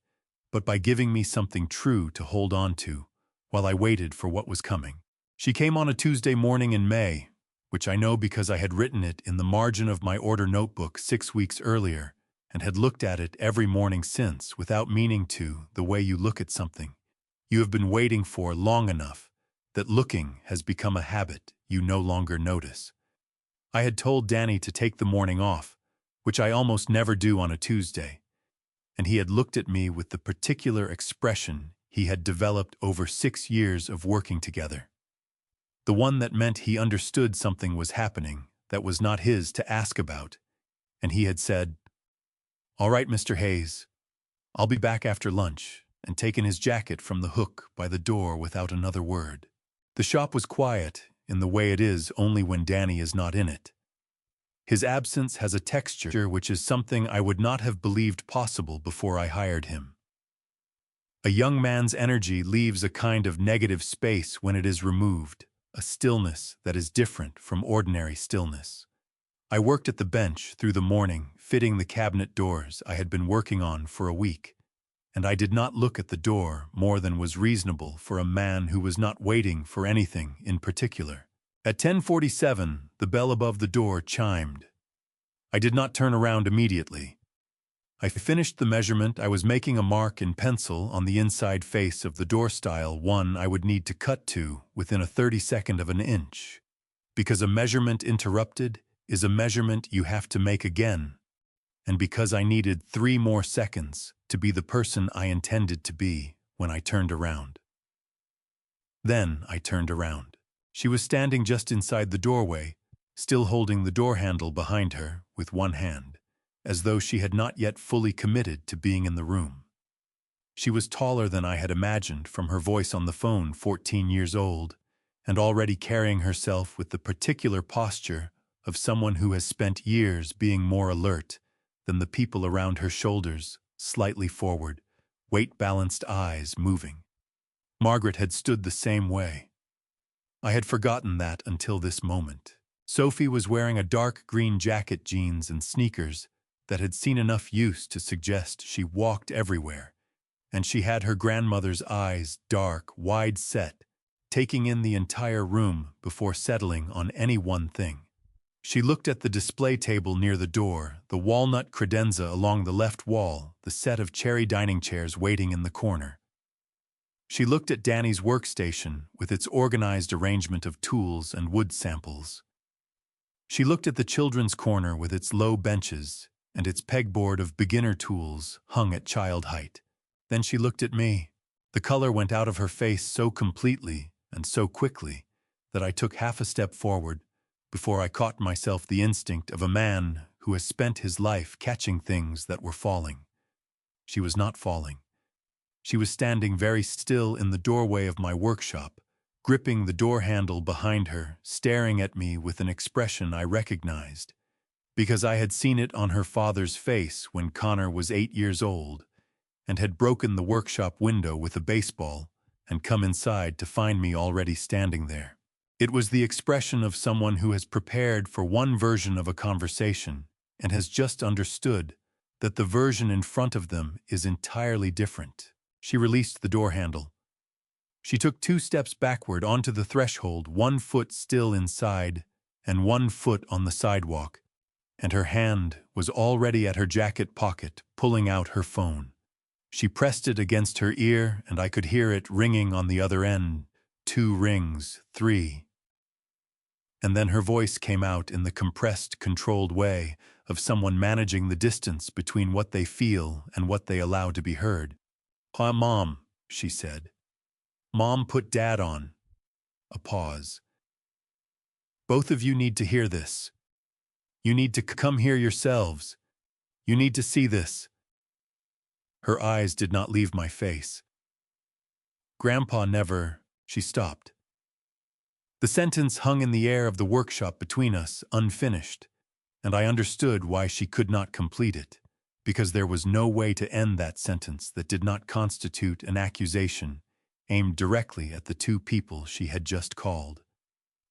but by giving me something true to hold on to while I waited for what was coming. She came on a Tuesday morning in May, which I know because I had written it in the margin of my order notebook 6 weeks earlier, and had looked at it every morning since without meaning to, the way you look at something you have been waiting for long enough that looking has become a habit you no longer notice. I had told Danny to take the morning off, which I almost never do on a Tuesday, and he had looked at me with the particular expression he had developed over 6 years of working together. The one that meant he understood something was happening that was not his to ask about, and he had said, "All right, Mr. Hayes, I'll be back after lunch," and taken his jacket from the hook by the door without another word. The shop was quiet in the way it is only when Danny is not in it. His absence has a texture which is something I would not have believed possible before I hired him. A young man's energy leaves a kind of negative space when it is removed, a stillness that is different from ordinary stillness. I worked at the bench through the morning, fitting the cabinet doors I had been working on for a week, and I did not look at the door more than was reasonable for a man who was not waiting for anything in particular. At 10:47, the bell above the door chimed. I did not turn around immediately. I finished the measurement. I was making a mark in pencil on the inside face of the door style, one I would need to cut to within a 32nd of an inch, because a measurement interrupted is a measurement you have to make again, and because I needed 3 more seconds to be the person I intended to be when I turned around. Then I turned around. She was standing just inside the doorway, still holding the door handle behind her with one hand, as though she had not yet fully committed to being in the room. She was taller than I had imagined from her voice on the phone, 14 years old, and already carrying herself with the particular posture of someone who has spent years being more alert than the people around her shoulders, slightly forward, weight-balanced eyes moving. Margaret had stood the same way. I had forgotten that until this moment. Sophie was wearing a dark green jacket, jeans, and sneakers that had seen enough use to suggest she walked everywhere, and she had her grandmother's eyes, dark, wide set, taking in the entire room before settling on any one thing. She looked at the display table near the door, the walnut credenza along the left wall, the set of cherry dining chairs waiting in the corner. She looked at Danny's workstation with its organized arrangement of tools and wood samples. She looked at the children's corner with its low benches and its pegboard of beginner tools hung at child height. Then she looked at me. The color went out of her face so completely and so quickly that I took half a step forward before I caught myself the instinct of a man who has spent his life catching things that were falling. She was not falling. She was standing very still in the doorway of my workshop, gripping the door handle behind her, staring at me with an expression I recognized, because I had seen it on her father's face when Connor was 8 years old and had broken the workshop window with a baseball and come inside to find me already standing there. It was the expression of someone who has prepared for one version of a conversation and has just understood that the version in front of them is entirely different. She released the door handle. She took 2 steps backward onto the threshold, 1 foot still inside and 1 foot on the sidewalk, and her hand was already at her jacket pocket, pulling out her phone. She pressed it against her ear, and I could hear it ringing on the other end. 2 rings, 3. And then her voice came out in the compressed, controlled way of someone managing the distance between what they feel and what they allow to be heard. "Hi, Mom," she said. "Mom, put Dad on." A pause. "Both of you need to hear this. You need to come here yourselves. You need to see this." Her eyes did not leave my face. "Grandpa never..." She stopped. The sentence hung in the air of the workshop between us, unfinished, and I understood why she could not complete it, because there was no way to end that sentence that did not constitute an accusation aimed directly at the 2 people she had just called.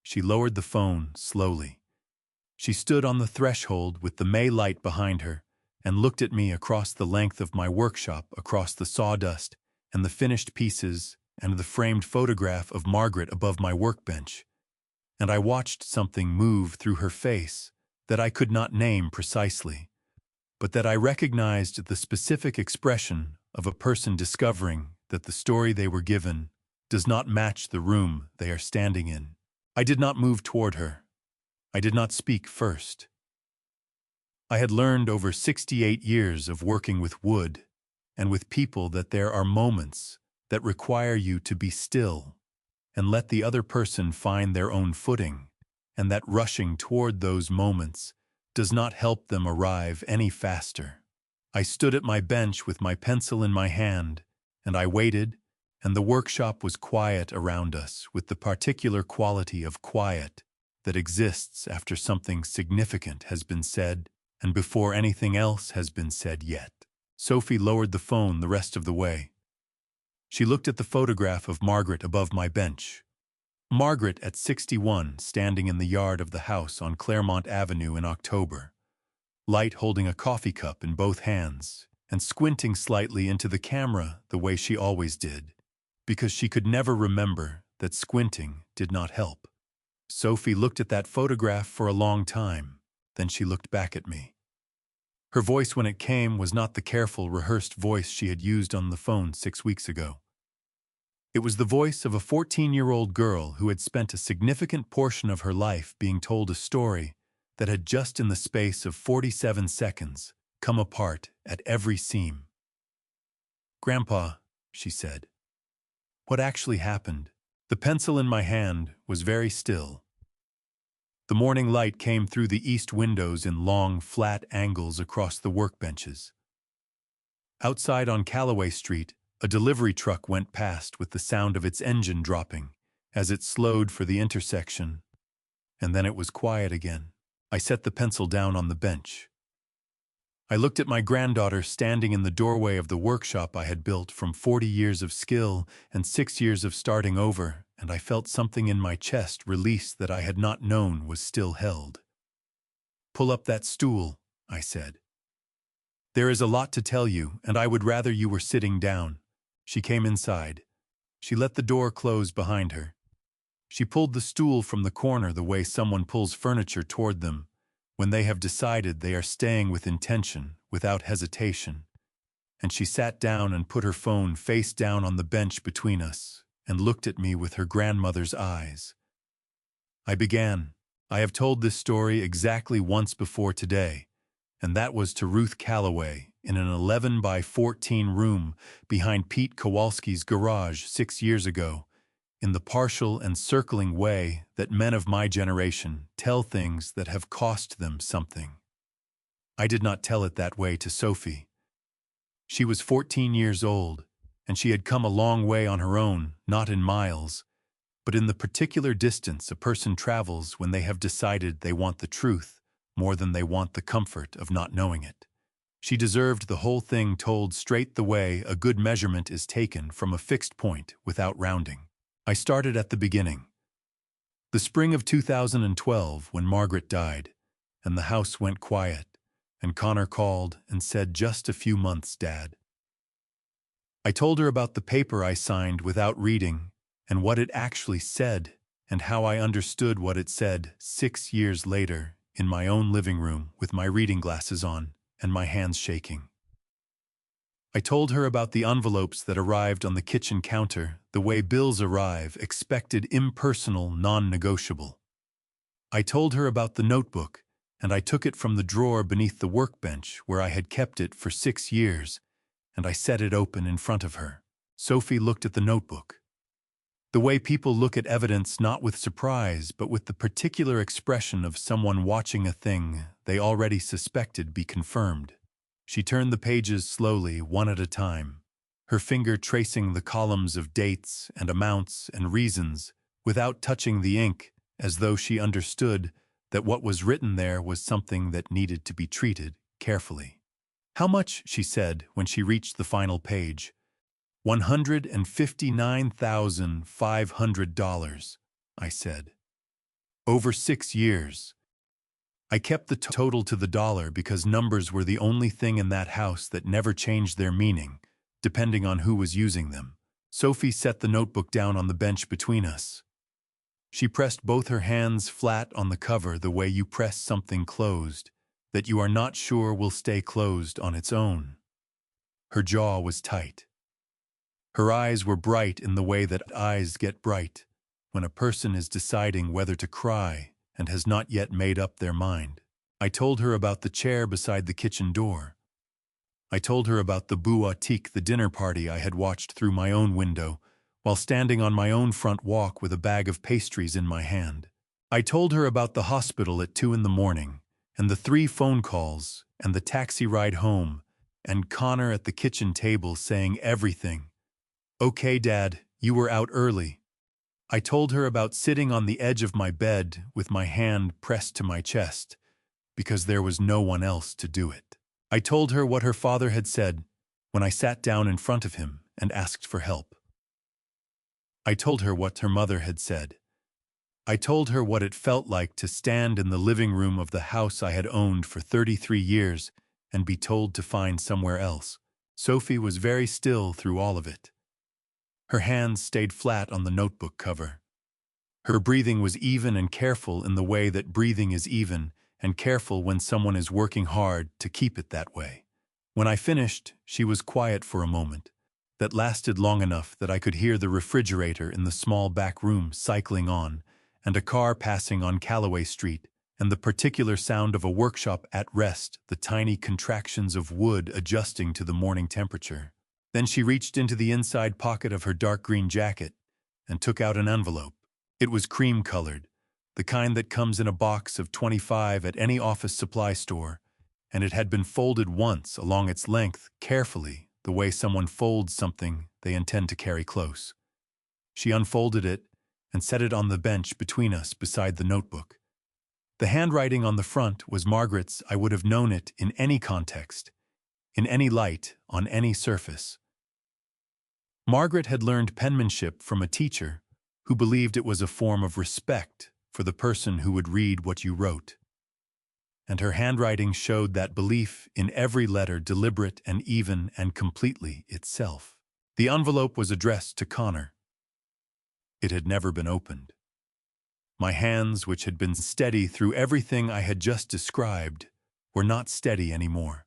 She lowered the phone slowly. She stood on the threshold with the May light behind her and looked at me across the length of my workshop, across the sawdust and the finished pieces and the framed photograph of Margaret above my workbench, and I watched something move through her face that I could not name precisely, but that I recognized the specific expression of a person discovering that the story they were given does not match the room they are standing in. I did not move toward her. I did not speak first. I had learned over 68 years of working with wood and with people that there are moments that require you to be still and let the other person find their own footing, and that rushing toward those moments does not help them arrive any faster. I stood at my bench with my pencil in my hand, and I waited, and the workshop was quiet around us with the particular quality of quiet that exists after something significant has been said and before anything else has been said yet. Sophie lowered the phone the rest of the way. She looked at the photograph of Margaret above my bench. Margaret at 61, standing in the yard of the house on Claremont Avenue in October. Light holding a coffee cup in both hands and squinting slightly into the camera the way she always did, because she could never remember that squinting did not help. Sophie looked at that photograph for a long time, then she looked back at me. Her voice when it came was not the careful, rehearsed voice she had used on the phone 6 weeks ago. It was the voice of a 14-year-old girl who had spent a significant portion of her life being told a story that had just in the space of 47 seconds come apart at every seam. "Grandpa," she said, "what actually happened?" The pencil in my hand was very still. The morning light came through the east windows in long, flat angles across the workbenches. Outside on Calloway Street, a delivery truck went past with the sound of its engine dropping as it slowed for the intersection, and then it was quiet again. I set the pencil down on the bench. I looked at my granddaughter standing in the doorway of the workshop I had built from 40 years of skill and 6 years of starting over, and I felt something in my chest release that I had not known was still held. "Pull up that stool," I said. "There is a lot to tell you, and I would rather you were sitting down." She came inside. She let the door close behind her. She pulled the stool from the corner the way someone pulls furniture toward them when they have decided they are staying with intention, without hesitation. And she sat down and put her phone face down on the bench between us and looked at me with her grandmother's eyes. I began. "I have told this story exactly once before today, and that was to Ruth Calloway in an 11 by 14 room behind Pete Kowalski's garage 6 years ago, in the partial and circling way that men of my generation tell things that have cost them something. I did not tell it that way to Sophie. She was 14 years old, and she had come a long way on her own, not in miles, but in the particular distance a person travels when they have decided they want the truth more than they want the comfort of not knowing it. She deserved the whole thing told straight the way a good measurement is taken from a fixed point without rounding. I started at the beginning. The spring of 2012, when Margaret died, and the house went quiet, and Connor called and said, "Just a few months, Dad." I told her about the paper I signed without reading, and what it actually said, and how I understood what it said 6 years later in my own living room with my reading glasses on and my hands shaking. I told her about the envelopes that arrived on the kitchen counter, the way bills arrive, expected, impersonal, non-negotiable. I told her about the notebook, and I took it from the drawer beneath the workbench where I had kept it for 6 years, and I set it open in front of her. Sophie looked at the notebook. The way people look at evidence, not with surprise, but with the particular expression of someone watching a thing they already suspected be confirmed. She turned the pages slowly, one at a time, her finger tracing the columns of dates and amounts and reasons without touching the ink, as though she understood that what was written there was something that needed to be treated carefully. "How much?" she said when she reached the final page. $159,500, I said. Over 6 years. I kept the total to the dollar because numbers were the only thing in that house that never changed their meaning, depending on who was using them. Sophie set the notebook down on the bench between us. She pressed both her hands flat on the cover the way you press something closed, that you are not sure will stay closed on its own. Her jaw was tight. Her eyes were bright in the way that eyes get bright when a person is deciding whether to cry and has not yet made up their mind. I told her about the chair beside the kitchen door. I told her about the boutique, the dinner party I had watched through my own window, while standing on my own front walk with a bag of pastries in my hand. I told her about the hospital at 2 in the morning, and the 3 phone calls, and the taxi ride home, and Connor at the kitchen table saying everything. "Okay, Dad, you were out early." I told her about sitting on the edge of my bed with my hand pressed to my chest, because there was no one else to do it. I told her what her father had said when I sat down in front of him and asked for help. I told her what her mother had said. I told her what it felt like to stand in the living room of the house I had owned for 33 years and be told to find somewhere else. Sophie was very still through all of it. Her hands stayed flat on the notebook cover. Her breathing was even and careful in the way that breathing is even and careful when someone is working hard to keep it that way. When I finished, she was quiet for a moment. That lasted long enough that I could hear the refrigerator in the small back room cycling on, and a car passing on Callaway Street, and the particular sound of a workshop at rest, the tiny contractions of wood adjusting to the morning temperature. Then she reached into the inside pocket of her dark green jacket and took out an envelope. It was cream-colored, the kind that comes in a box of 25 at any office supply store, and it had been folded once along its length carefully, the way someone folds something they intend to carry close. She unfolded it and set it on the bench between us beside the notebook. The handwriting on the front was Margaret's. I would have known it in any context, in any light, on any surface. Margaret had learned penmanship from a teacher who believed it was a form of respect for the person who would read what you wrote. And her handwriting showed that belief in every letter, deliberate and even and completely itself. The envelope was addressed to Connor. It had never been opened. My hands, which had been steady through everything I had just described, were not steady anymore.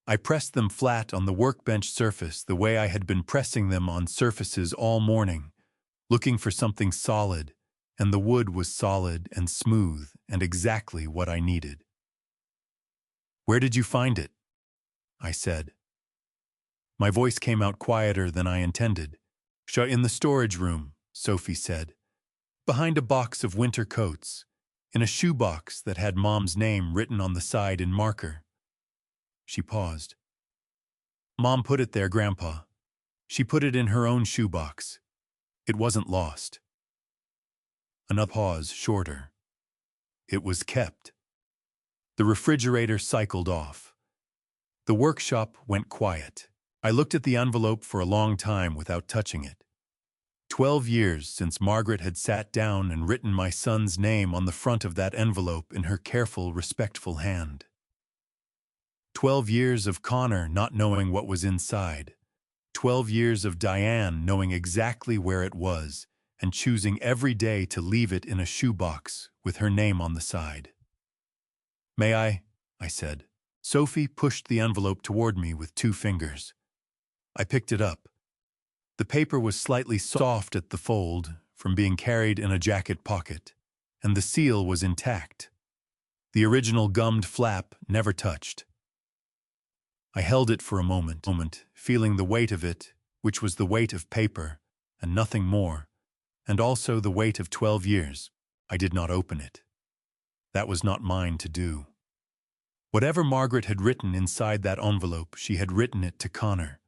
I pressed them flat on the workbench surface the way I had been pressing them on surfaces all morning, looking for something solid, and the wood was solid and smooth and exactly what I needed. "Where did you find it?" I said. My voice came out quieter than I intended. "In the storage room," Sophie said. "Behind a box of winter coats, in a shoebox that had Mom's name written on the side in marker." She paused. "Mom put it there, Grandpa. She put it in her own shoebox. It wasn't lost." Another pause, shorter. "It was kept." The refrigerator cycled off. The workshop went quiet. I looked at the envelope for a long time without touching it. 12 years since Margaret had sat down and written my son's name on the front of that envelope in her careful, respectful hand. 12 years of Connor not knowing what was inside. 12 years of Diane knowing exactly where it was and choosing every day to leave it in a shoebox with her name on the side. "May I said. Sophie pushed the envelope toward me with 2 fingers. I picked it up. The paper was slightly soft at the fold from being carried in a jacket pocket, and the seal was intact. The original gummed flap never touched. I held it for a moment, feeling the weight of it, which was the weight of paper, and nothing more, and also the weight of 12 years. I did not open it. That was not mine to do. Whatever Margaret had written inside that envelope, she had written it to Connor.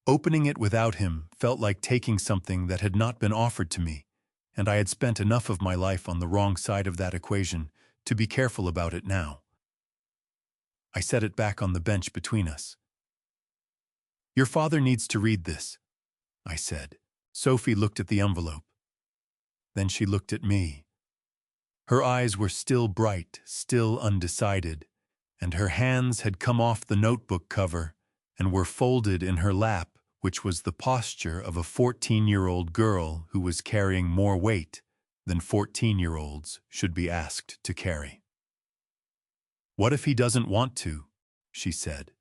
Opening it without him felt like taking something that had not been offered to me, and I had spent enough of my life on the wrong side of that equation to be careful about it now. I set it back on the bench between us. "Your father needs to read this," I said. Sophie looked at the envelope. Then she looked at me. Her eyes were still bright, still undecided, and her hands had come off the notebook cover and were folded in her lap, which was the posture of a 14-year-old girl who was carrying more weight than 14-year-olds should be asked to carry. "What if he doesn't want to?" she said.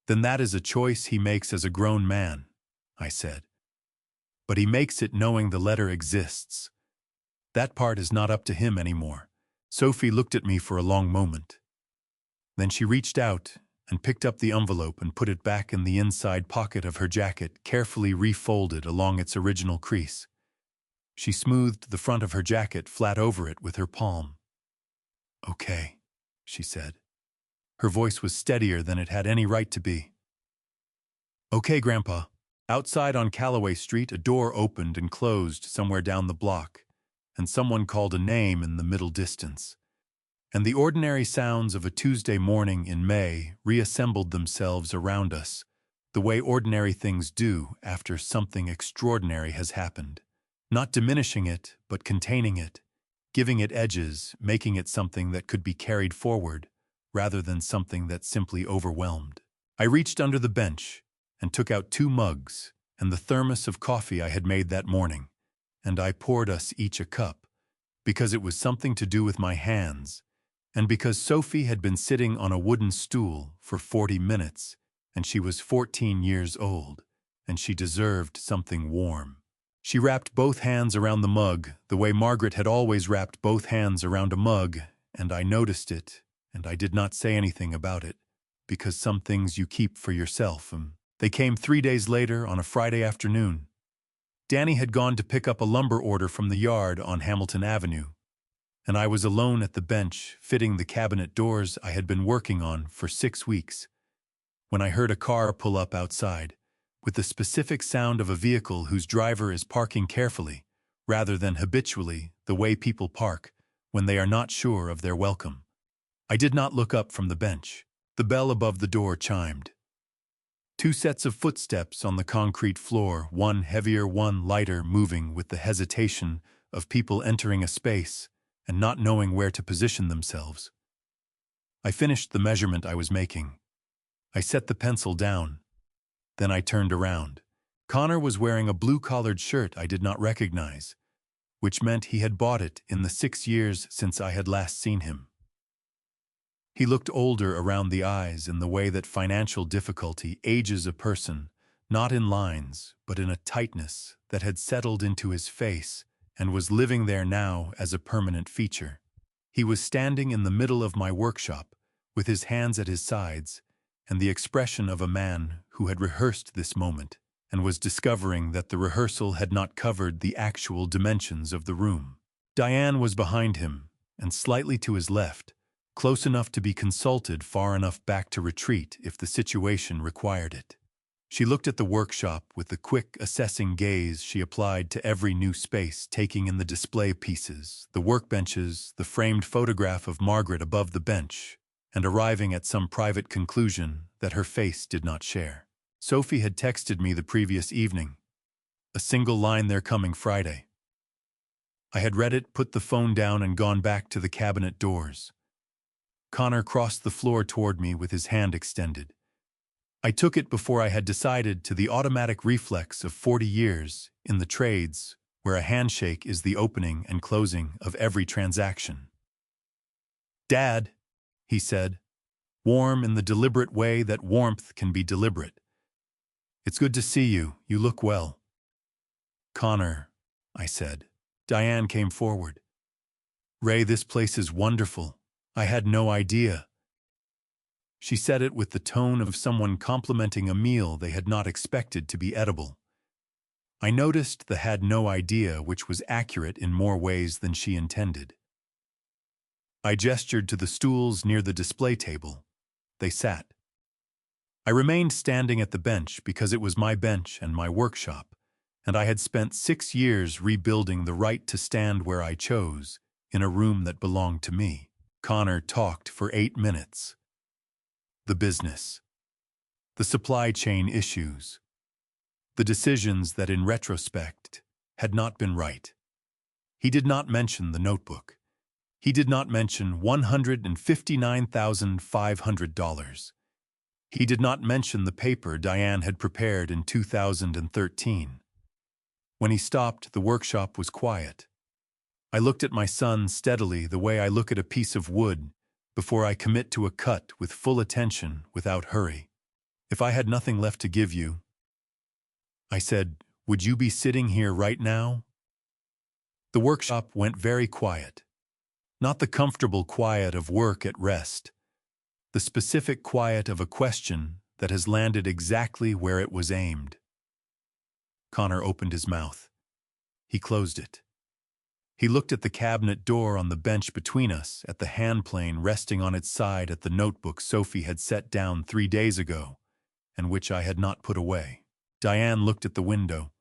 "Then that is a choice he makes as a grown man," I said. "But he makes it knowing the letter exists. That part is not up to him anymore." Sophie looked at me for a long moment. Then she reached out and picked up the envelope and put it back in the inside pocket of her jacket, carefully refolded along its original crease. She smoothed the front of her jacket flat over it with her palm. "Okay," she said. Her voice was steadier than it had any right to be. "Okay, Grandpa. Outside on Callaway Street, a door opened and closed somewhere down the block, and someone called a name in the middle distance. And the ordinary sounds of a Tuesday morning in May reassembled themselves around us, the way ordinary things do after something extraordinary has happened. Not diminishing it, but containing it, giving it edges, making it something that could be carried forward, rather than something that simply overwhelmed. I reached under the bench and took out 2 mugs and the thermos of coffee I had made that morning, and I poured us each a cup, because it was something to do with my hands, and because Sophie had been sitting on a wooden stool for 40 minutes, and she was 14 years old, and she deserved something warm. She wrapped both hands around the mug, the way Margaret had always wrapped both hands around a mug, and I noticed it, and I did not say anything about it, because some things you keep for yourself. They came 3 days later on a Friday afternoon. Danny had gone to pick up a lumber order from the yard on Hamilton Avenue, and I was alone at the bench fitting the cabinet doors I had been working on for 6 weeks, when I heard a car pull up outside, with the specific sound of a vehicle whose driver is parking carefully, rather than habitually, the way people park when they are not sure of their welcome. I did not look up from the bench. The bell above the door chimed. 2 sets of footsteps on the concrete floor, one heavier, one lighter, moving with the hesitation of people entering a space and not knowing where to position themselves. I finished the measurement I was making. I set the pencil down. Then I turned around. Connor was wearing a blue-collared shirt I did not recognize, which meant he had bought it in the 6 years since I had last seen him. He looked older around the eyes in the way that financial difficulty ages a person, not in lines, but in a tightness that had settled into his face and was living there now as a permanent feature. He was standing in the middle of my workshop, with his hands at his sides, and the expression of a man who had rehearsed this moment and was discovering that the rehearsal had not covered the actual dimensions of the room. Diane was behind him and slightly to his left, close enough to be consulted, far enough back to retreat if the situation required it. She looked at the workshop with the quick, assessing gaze she applied to every new space, taking in the display pieces, the workbenches, the framed photograph of Margaret above the bench, and arriving at some private conclusion that her face did not share. Sophie had texted me the previous evening. A single line, "They're coming Friday." I had read it, put the phone down, and gone back to the cabinet doors. Connor crossed the floor toward me with his hand extended. I took it before I had decided, to the automatic reflex of 40 years in the trades, where a handshake is the opening and closing of every transaction. "Dad," he said, warm in the deliberate way that warmth can be deliberate. "It's good to see you. You look well." "Connor," I said. Diane came forward. "Ray, this place is wonderful. I had no idea." She said it with the tone of someone complimenting a meal they had not expected to be edible. I noticed the "had no idea," which was accurate in more ways than she intended. I gestured to the stools near the display table. They sat. I remained standing at the bench because it was my bench and my workshop, and I had spent 6 years rebuilding the right to stand where I chose, in a room that belonged to me. Connor talked for 8 minutes. The business. The supply chain issues. The decisions that in retrospect had not been right. He did not mention the notebook. He did not mention $159,500. He did not mention the paper Diane had prepared in 2013. When he stopped, the workshop was quiet. I looked at my son steadily, the way I look at a piece of wood, before I commit to a cut, with full attention, without hurry. "If I had nothing left to give you," I said, "would you be sitting here right now?" The workshop went very quiet. Not the comfortable quiet of work at rest. The specific quiet of a question that has landed exactly where it was aimed. Connor opened his mouth. He closed it. He looked at the cabinet door on the bench between us, at the handplane resting on its side, at the notebook Sophie had set down 3 days ago, and which I had not put away. Diane looked at the window.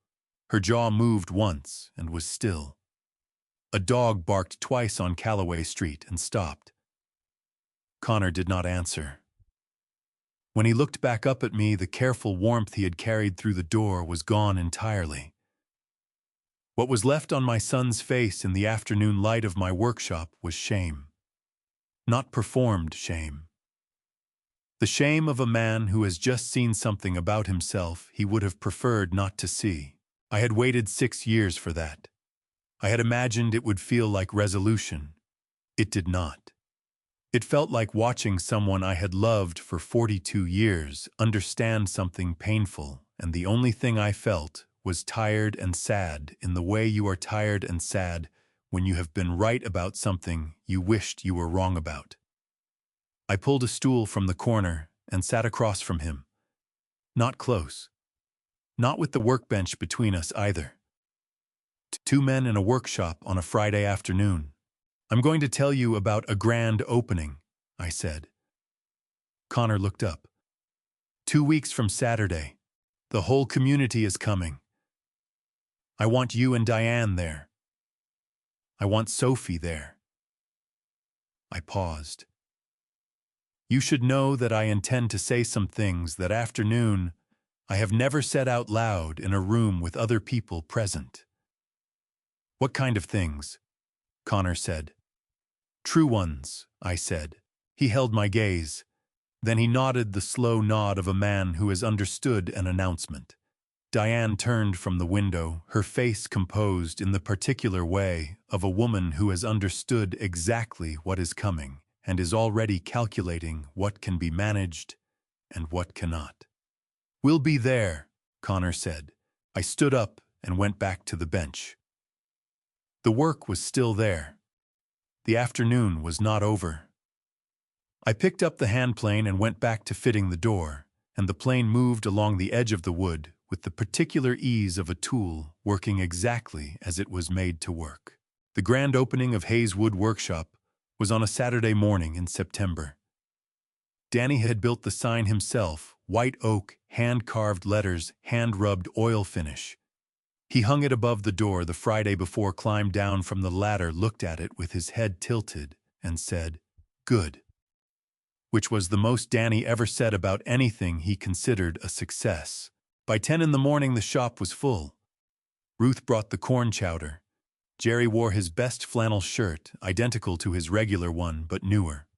Her jaw moved once and was still. A dog barked twice on Calloway Street and stopped. Connor did not answer. When he looked back up at me, the careful warmth he had carried through the door was gone entirely. What was left on my son's face in the afternoon light of my workshop was shame. Not performed shame. The shame of a man who has just seen something about himself he would have preferred not to see. I had waited 6 years for that. I had imagined it would feel like resolution. It did not. It felt like watching someone I had loved for 42 years understand something painful, and the only thing I felt was tired and sad in the way you are tired and sad when you have been right about something you wished you were wrong about. I pulled a stool from the corner and sat across from him. Not close. Not with the workbench between us either. Two men in a workshop on a Friday afternoon. I'm going to tell you about a grand opening, I said. Connor looked up. 2 weeks from Saturday. The whole community is coming. I want you and Diane there. I want Sophie there. I paused. You should know that I intend to say some things that afternoon I have never said out loud in a room with other people present. What kind of things? Connor said. True ones, I said. He held my gaze. Then he nodded the slow nod of a man who has understood an announcement. Diane turned from the window, her face composed in the particular way of a woman who has understood exactly what is coming and is already calculating what can be managed and what cannot. We'll be there, Connor said. I stood up and went back to the bench. The work was still there. The afternoon was not over. I picked up the hand plane and went back to fitting the door, and the plane moved along the edge of the wood with the particular ease of a tool working exactly as it was made to work. The grand opening of Hayes Wood Workshop was on a Saturday morning in September. Danny had built the sign himself, white oak, hand-carved letters, hand-rubbed oil finish. He hung it above the door the Friday before, climbed down from the ladder, looked at it with his head tilted, and said, "Good," which was the most Danny ever said about anything he considered a success. By 10 in the morning the shop was full. Ruth brought the corn chowder. Jerry wore his best flannel shirt, identical to his regular one but newer.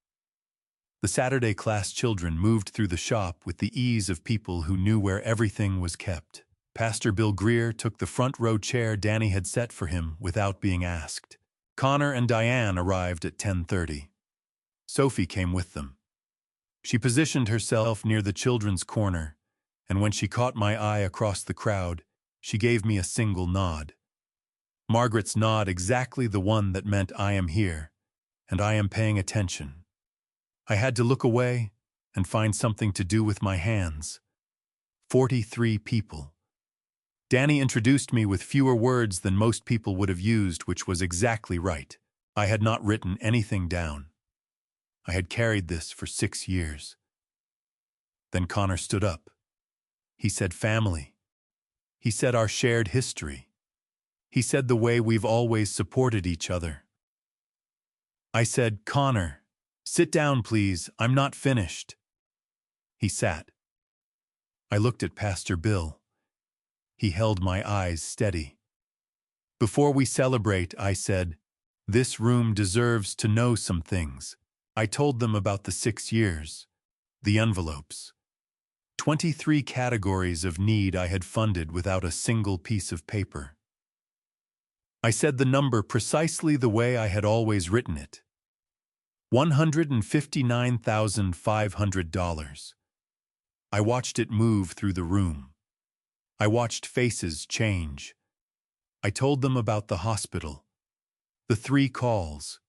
The Saturday class children moved through the shop with the ease of people who knew where everything was kept. Pastor Bill Greer took the front row chair Danny had set for him without being asked. Connor and Diane arrived at 10:30. Sophie came with them. She positioned herself near the children's corner, and when she caught my eye across the crowd, she gave me a single nod. Margaret's nod, exactly the one that meant I am here, and I am paying attention. I had to look away and find something to do with my hands. 43 people. Danny introduced me with fewer words than most people would have used, which was exactly right. I had not written anything down. I had carried this for 6 years. Then Connor stood up. He said family. He said our shared history. He said the way we've always supported each other. I said, Connor, sit down please, I'm not finished. He sat. I looked at Pastor Bill. He held my eyes steady. Before we celebrate, I said, this room deserves to know some things. I told them about the 6 years, the envelopes. 23 categories of need I had funded without a single piece of paper. I said the number precisely the way I had always written it. $159,500. I watched it move through the room. I watched faces change. I told them about the hospital, the 3 calls,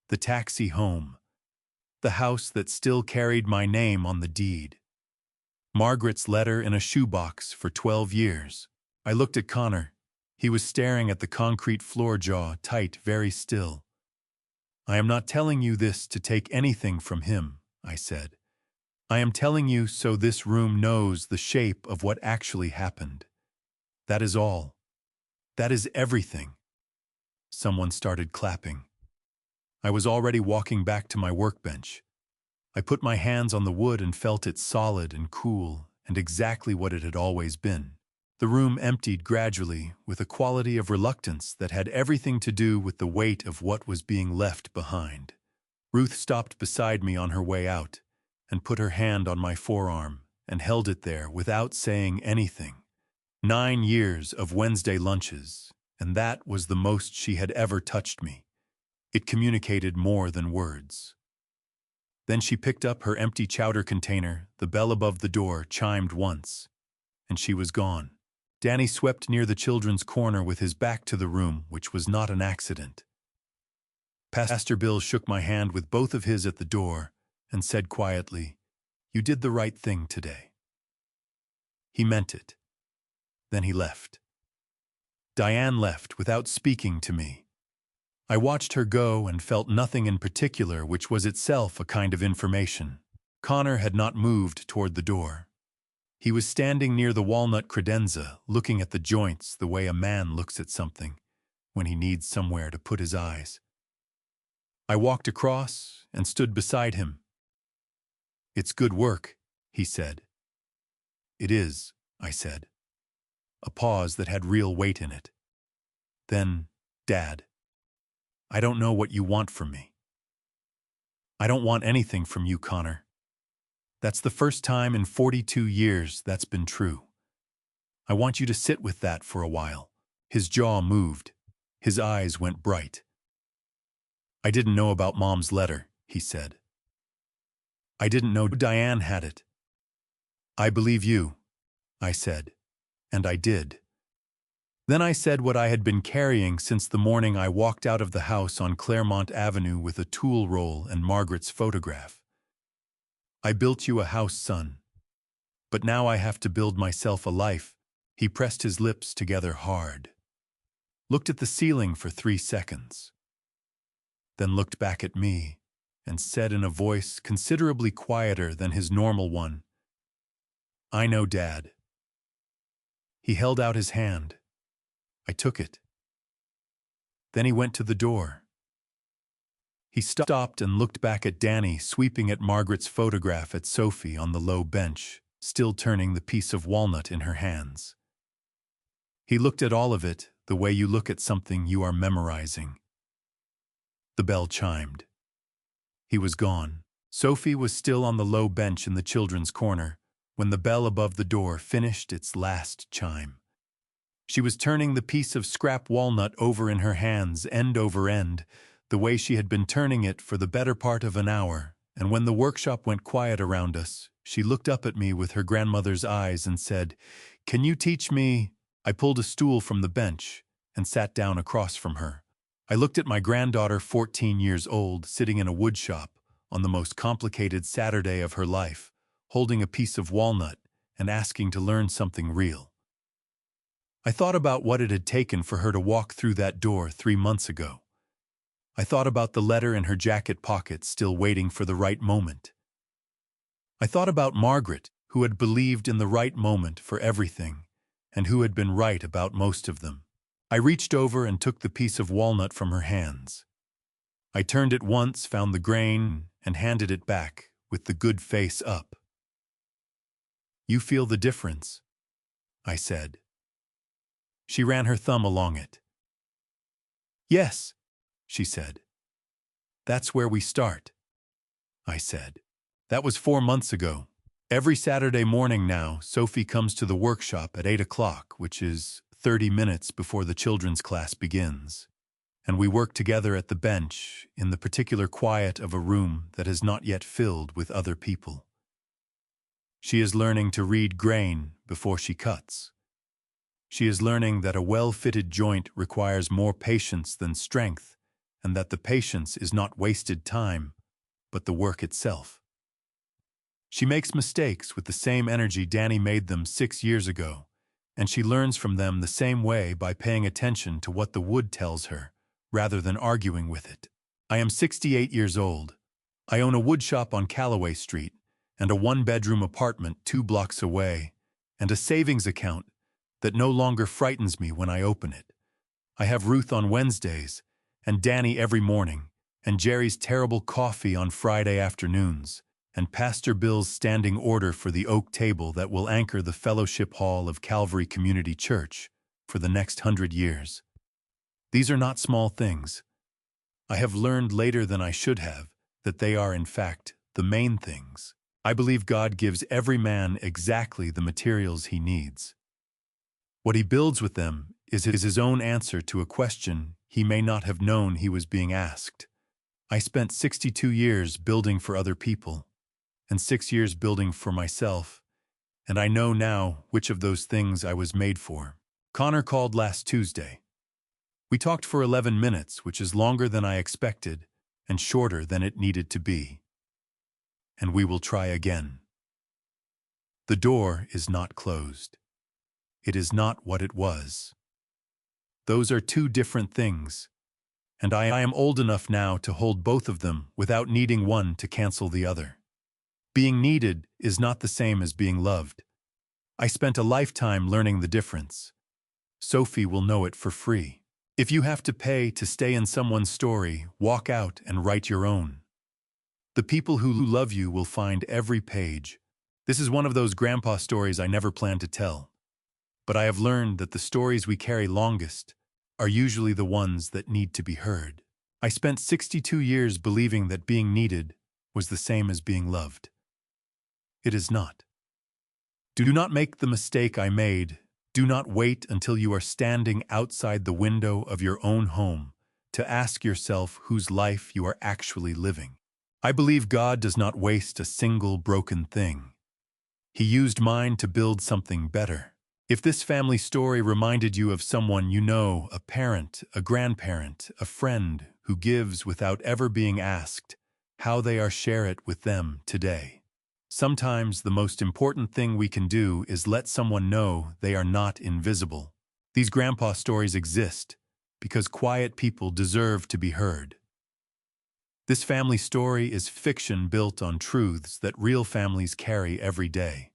the taxi home, the house that still carried my name on the deed, Margaret's letter in a shoebox for 12 years. I looked at Connor. He was staring at the concrete floor, jaw tight, very still. I am not telling you this to take anything from him, I said. I am telling you so this room knows the shape of what actually happened. That is all. That is everything." Someone started clapping. I was already walking back to my workbench. I put my hands on the wood and felt it solid and cool and exactly what it had always been. The room emptied gradually with a quality of reluctance that had everything to do with the weight of what was being left behind. Ruth stopped beside me on her way out and put her hand on my forearm and held it there without saying anything. 9 years of Wednesday lunches, and that was the most she had ever touched me. It communicated more than words. Then she picked up her empty chowder container, the bell above the door chimed once, and she was gone. Danny swept near the children's corner with his back to the room, which was not an accident. Pastor Bill shook my hand with both of his at the door and said quietly, "You did the right thing today." He meant it. Then he left. Diane left without speaking to me. I watched her go and felt nothing in particular, which was itself a kind of information. Connor had not moved toward the door. He was standing near the walnut credenza, looking at the joints the way a man looks at something when he needs somewhere to put his eyes. I walked across and stood beside him. "It's good work," he said. "It is," I said. A pause that had real weight in it. Then, "Dad, I don't know what you want from me." "I don't want anything from you, Connor. That's the first time in 42 years that's been true. I want you to sit with that for a while." His jaw moved. His eyes went bright. "I didn't know about Mom's letter," he said. "I didn't know Diane had it." "I believe you," I said, and I did. Then I said what I had been carrying since the morning I walked out of the house on Claremont Avenue with a tool roll and Margaret's photograph. "I built you a house, son. But now I have to build myself a life." He pressed his lips together hard, looked at the ceiling for 3 seconds, then looked back at me and said in a voice considerably quieter than his normal one, "I know, Dad." He held out his hand. I took it. Then he went to the door. He stopped and looked back at Danny, sweeping at Margaret's photograph at Sophie on the low bench, still turning the piece of walnut in her hands. He looked at all of it the way you look at something you are memorizing. The bell chimed. He was gone. Sophie was still on the low bench in the children's corner when the bell above the door finished its last chime. She was turning the piece of scrap walnut over in her hands, end over end, the way she had been turning it for the better part of an hour, and when the workshop went quiet around us, she looked up at me with her grandmother's eyes and said, "Can you teach me?" I pulled a stool from the bench and sat down across from her. I looked at my granddaughter, 14 years old, sitting in a wood shop on the most complicated Saturday of her life, holding a piece of walnut and asking to learn something real. I thought about what it had taken for her to walk through that door 3 months ago. I thought about the letter in her jacket pocket still waiting for the right moment. I thought about Margaret, who had believed in the right moment for everything, and who had been right about most of them. I reached over and took the piece of walnut from her hands. I turned it once, found the grain, and handed it back, with the good face up. "You feel the difference?" I said. She ran her thumb along it. "Yes," she said. "That's where we start," I said. That was 4 months ago. Every Saturday morning now, Sophie comes to the workshop at 8 o'clock, which is 30 minutes before the children's class begins. And we work together at the bench in the particular quiet of a room that is not yet filled with other people. She is learning to read grain before she cuts. She is learning that a well-fitted joint requires more patience than strength, and that the patience is not wasted time, but the work itself. She makes mistakes with the same energy Danny made them 6 years ago, and she learns from them the same way by paying attention to what the wood tells her, rather than arguing with it. I am 68 years old. I own a wood shop on Callaway Street, and a one-bedroom apartment 2 blocks away, and a savings account that no longer frightens me when I open it. I have Ruth on Wednesdays, and Danny every morning, and Jerry's terrible coffee on Friday afternoons, and Pastor Bill's standing order for the oak table that will anchor the fellowship hall of Calvary Community Church for the next 100 years. These are not small things. I have learned later than I should have that they are, in fact, the main things. I believe God gives every man exactly the materials he needs. What he builds with them is his own answer to a question he may not have known he was being asked. I spent 62 years building for other people, and 6 years building for myself, and I know now which of those things I was made for. Connor called last Tuesday. We talked for 11 minutes, which is longer than I expected and shorter than it needed to be. And we will try again. The door is not closed. It is not what it was. Those are two different things, and I am old enough now to hold both of them without needing one to cancel the other. Being needed is not the same as being loved. I spent a lifetime learning the difference. Sophie will know it for free. If you have to pay to stay in someone's story, walk out and write your own. The people who love you will find every page. This is one of those grandpa stories I never planned to tell. But I have learned that the stories we carry longest are usually the ones that need to be heard. I spent 62 years believing that being needed was the same as being loved. It is not. Do not make the mistake I made. Do not wait until you are standing outside the window of your own home to ask yourself whose life you are actually living. I believe God does not waste a single broken thing. He used mine to build something better. If this family story reminded you of someone you know, a parent, a grandparent, a friend who gives without ever being asked, how they are, share it with them today. Sometimes the most important thing we can do is let someone know they are not invisible. These grandpa stories exist because quiet people deserve to be heard. This family story is fiction built on truths that real families carry every day.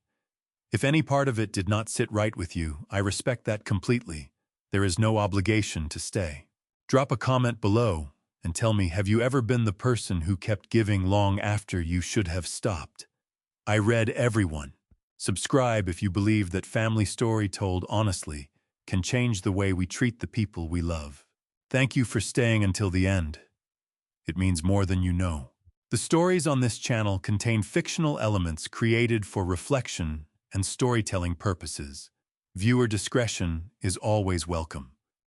If any part of it did not sit right with you, I respect that completely. There is no obligation to stay. Drop a comment below and tell me, have you ever been the person who kept giving long after you should have stopped? I read everyone. Subscribe if you believe that family story told honestly can change the way we treat the people we love. Thank you for staying until the end. It means more than you know. The stories on this channel contain fictional elements created for reflection and storytelling purposes. Viewer discretion is always welcome.